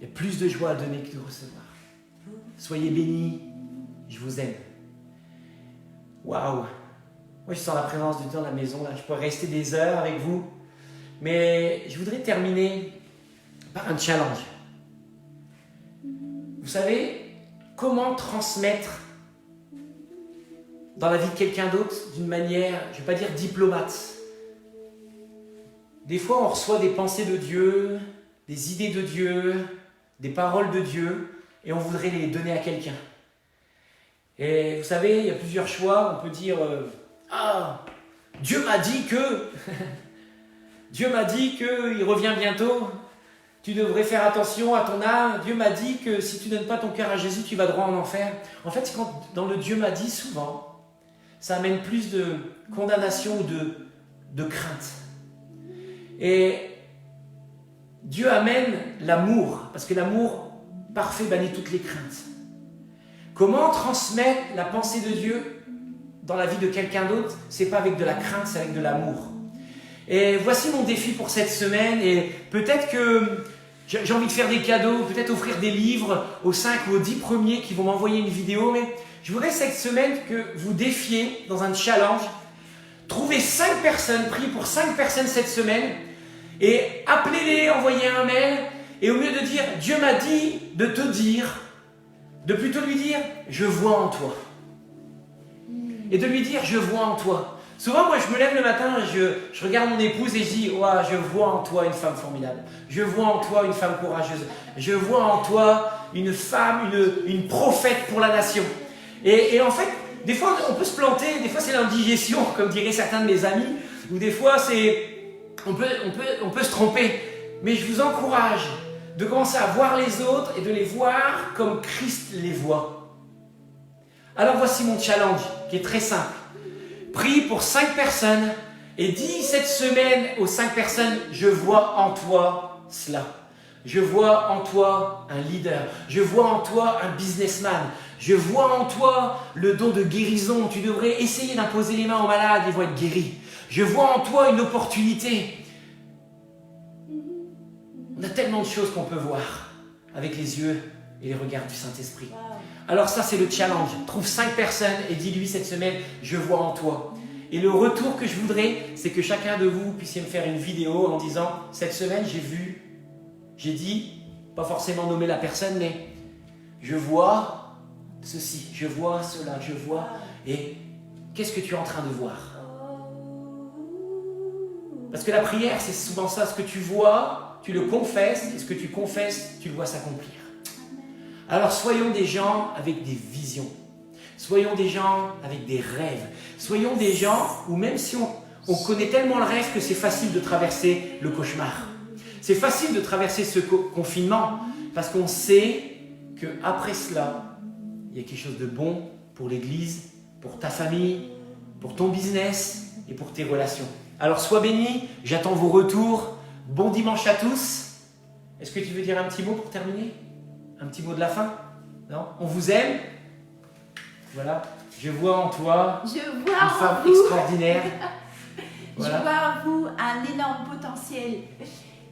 Il y a plus de joie à donner que de recevoir. Soyez bénis, je vous aime. Waouh! Moi je sens la présence de Dieu dans la maison, là. Je pourrais rester des heures avec vous, mais je voudrais terminer par un challenge. Vous savez, comment transmettre dans la vie de quelqu'un d'autre d'une manière, je ne vais pas dire diplomate. Des fois, on reçoit des pensées de Dieu, des idées de Dieu, des paroles de Dieu, et on voudrait les donner à quelqu'un. Et vous savez, il y a plusieurs choix. On peut dire ah, Dieu m'a dit que Dieu m'a dit qu'il revient bientôt. Tu devrais faire attention à ton âme. Dieu m'a dit que si tu ne donnes pas ton cœur à Jésus, tu vas droit en enfer. En fait, quand dans le Dieu m'a dit, souvent, ça amène plus de condamnation ou de crainte. Et Dieu amène l'amour, parce que l'amour parfait bannit toutes les craintes. Comment transmettre la pensée de Dieu dans la vie de quelqu'un d'autre? C'est pas avec de la crainte, c'est avec de l'amour. Et voici mon défi pour cette semaine, et peut-être que j'ai envie de faire des cadeaux, peut-être offrir des livres aux 5 ou aux 10 premiers qui vont m'envoyer une vidéo, mais je voudrais cette semaine que vous défiez dans un challenge, trouvez 5 personnes, priez pour 5 personnes cette semaine, et appelez-les, envoyez un mail, et au lieu de dire « Dieu m'a dit de te dire », de plutôt lui dire « Je vois en toi ». Et de lui dire « Je vois en toi ». Souvent, moi, je me lève le matin, je regarde mon épouse et je dis « Ouah, je vois en toi une femme formidable. Je vois en toi une femme courageuse. Je vois en toi une femme, une prophète pour la nation. » Et en fait, des fois, on peut se planter, des fois, c'est l'indigestion, comme diraient certains de mes amis, ou des fois, on peut se tromper. Mais je vous encourage de commencer à voir les autres et de les voir comme Christ les voit. Alors, voici mon challenge, qui est très simple. Prie pour 5 personnes et dis cette semaine aux 5 personnes, je vois en toi cela. Je vois en toi un leader. Je vois en toi un businessman. Je vois en toi le don de guérison. Tu devrais essayer d'imposer les mains aux malades, ils vont être guéris. Je vois en toi une opportunité. On a tellement de choses qu'on peut voir avec les yeux et les regards du Saint-Esprit. Alors ça, c'est le challenge. Trouve 5 personnes et dis-lui cette semaine, je vois en toi. Et le retour que je voudrais, c'est que chacun de vous puissiez me faire une vidéo en disant, cette semaine, j'ai dit, pas forcément nommer la personne, mais je vois ceci, je vois cela, je vois. Et qu'est-ce que tu es en train de voir? Parce que la prière, c'est souvent ça, ce que tu vois, tu le confesses, et ce que tu confesses, tu le vois s'accomplir. Alors soyons des gens avec des visions, soyons des gens avec des rêves, soyons des gens où même si on connaît tellement le rêve que c'est facile de traverser le cauchemar. C'est facile de traverser ce confinement parce qu'on sait qu'après cela, il y a quelque chose de bon pour l'Église, pour ta famille, pour ton business et pour tes relations. Alors sois bénis, j'attends vos retours. Bon dimanche à tous. Est-ce que tu veux dire un petit mot pour terminer? Un petit mot de la fin? Non? On vous aime. Voilà. Je vois en toi une femme extraordinaire. Voilà. Je vois en vous un énorme potentiel.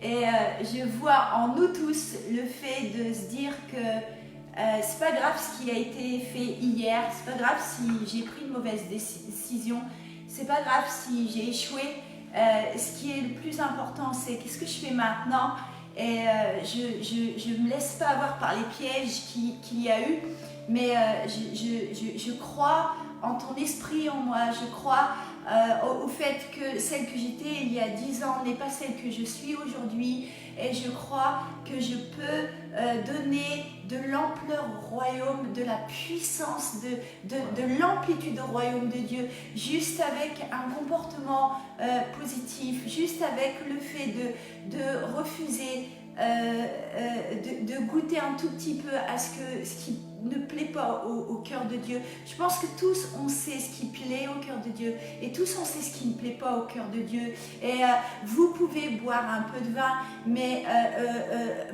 Et je vois en nous tous le fait de se dire que c'est pas grave ce qui a été fait hier, c'est pas grave si j'ai pris une mauvaise décision, c'est pas grave si j'ai échoué. Ce qui est le plus important, c'est qu'est-ce que je fais maintenant Et je ne me laisse pas avoir par les pièges qu'il y a eu, mais je crois en ton esprit en moi, je crois au fait que celle que j'étais il y a 10 ans n'est pas celle que je suis aujourd'hui, et je crois que je peux donner de l'ampleur au royaume, de la puissance, de l'amplitude au royaume de Dieu, juste avec un comportement positif, juste avec le fait de refuser, de goûter un tout petit peu à ce qui ne plaît pas au cœur de Dieu. Je pense que tous on sait ce qui plaît au cœur de Dieu, et tous on sait ce qui ne plaît pas au cœur de Dieu. Et vous pouvez boire un peu de vin, mais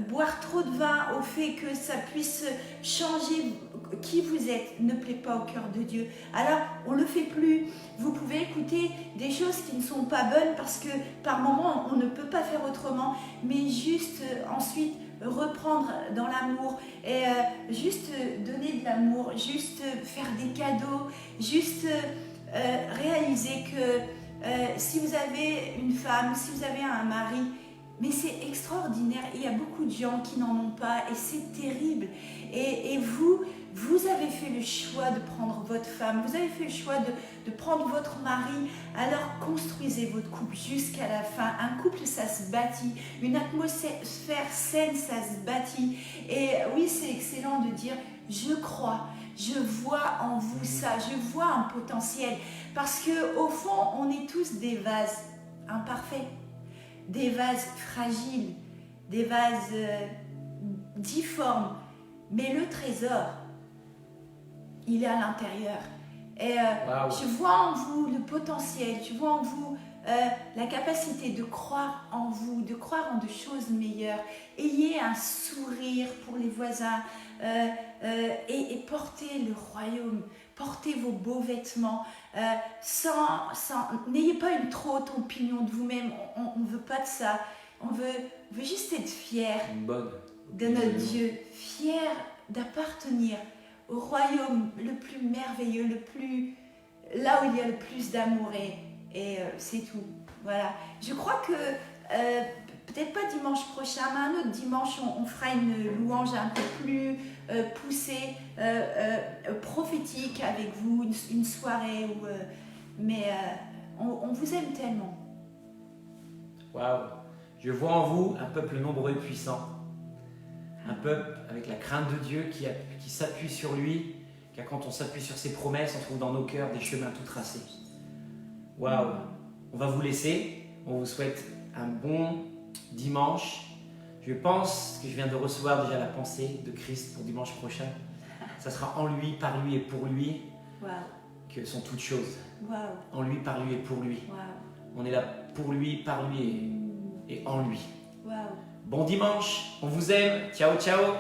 boire trop de vin au fait que ça puisse changer qui vous êtes ne plaît pas au cœur de Dieu. Alors on le fait plus. Vous pouvez écouter des choses qui ne sont pas bonnes parce que par moments on ne peut pas faire autrement, mais juste ensuite reprendre dans l'amour, et juste donner de l'amour, juste faire des cadeaux, juste réaliser que si vous avez une femme, si vous avez un mari, mais c'est extraordinaire, il y a beaucoup de gens qui n'en ont pas, et c'est terrible. Et vous avez fait le choix de prendre votre femme, vous avez fait le choix de prendre votre mari, alors construisez votre couple jusqu'à la fin. Un couple, ça se bâtit, une atmosphère saine, ça se bâtit. Et oui, c'est excellent de dire, je crois, je vois en vous ça, je vois un potentiel. Parce qu'au fond, on est tous des vases imparfaits, des vases fragiles, des vases difformes, mais le trésor, il est à l'intérieur. Et je vois en vous le potentiel, je vois en vous la capacité de croire en vous, de croire en de choses meilleures. Ayez un sourire pour les voisins, et portez le royaume, portez vos beaux vêtements, n'ayez pas une trop haute opinion de vous-même. On ne veut pas de ça, on veut juste être fiers de notre Dieu, fiers d'appartenir au royaume le plus merveilleux, là où il y a le plus d'amour, et c'est tout. Voilà. Je crois que peut-être pas dimanche prochain, mais un autre dimanche, on fera une louange un peu plus poussée, prophétique avec vous, une soirée où, mais on vous aime tellement. Waouh! Je vois en vous un peuple nombreux et puissant. Un peuple avec la crainte de Dieu qui s'appuie sur lui, car quand on s'appuie sur ses promesses, on trouve dans nos cœurs des chemins tout tracés. Waouh! On va vous laisser, on vous souhaite un bon dimanche. Je pense que je viens de recevoir déjà la pensée de Christ pour dimanche prochain. Ça sera en lui, par lui et pour lui que sont toutes choses. En lui, par lui et pour lui. On est là pour lui, par lui et en lui. Bon dimanche, on vous aime. Ciao, ciao.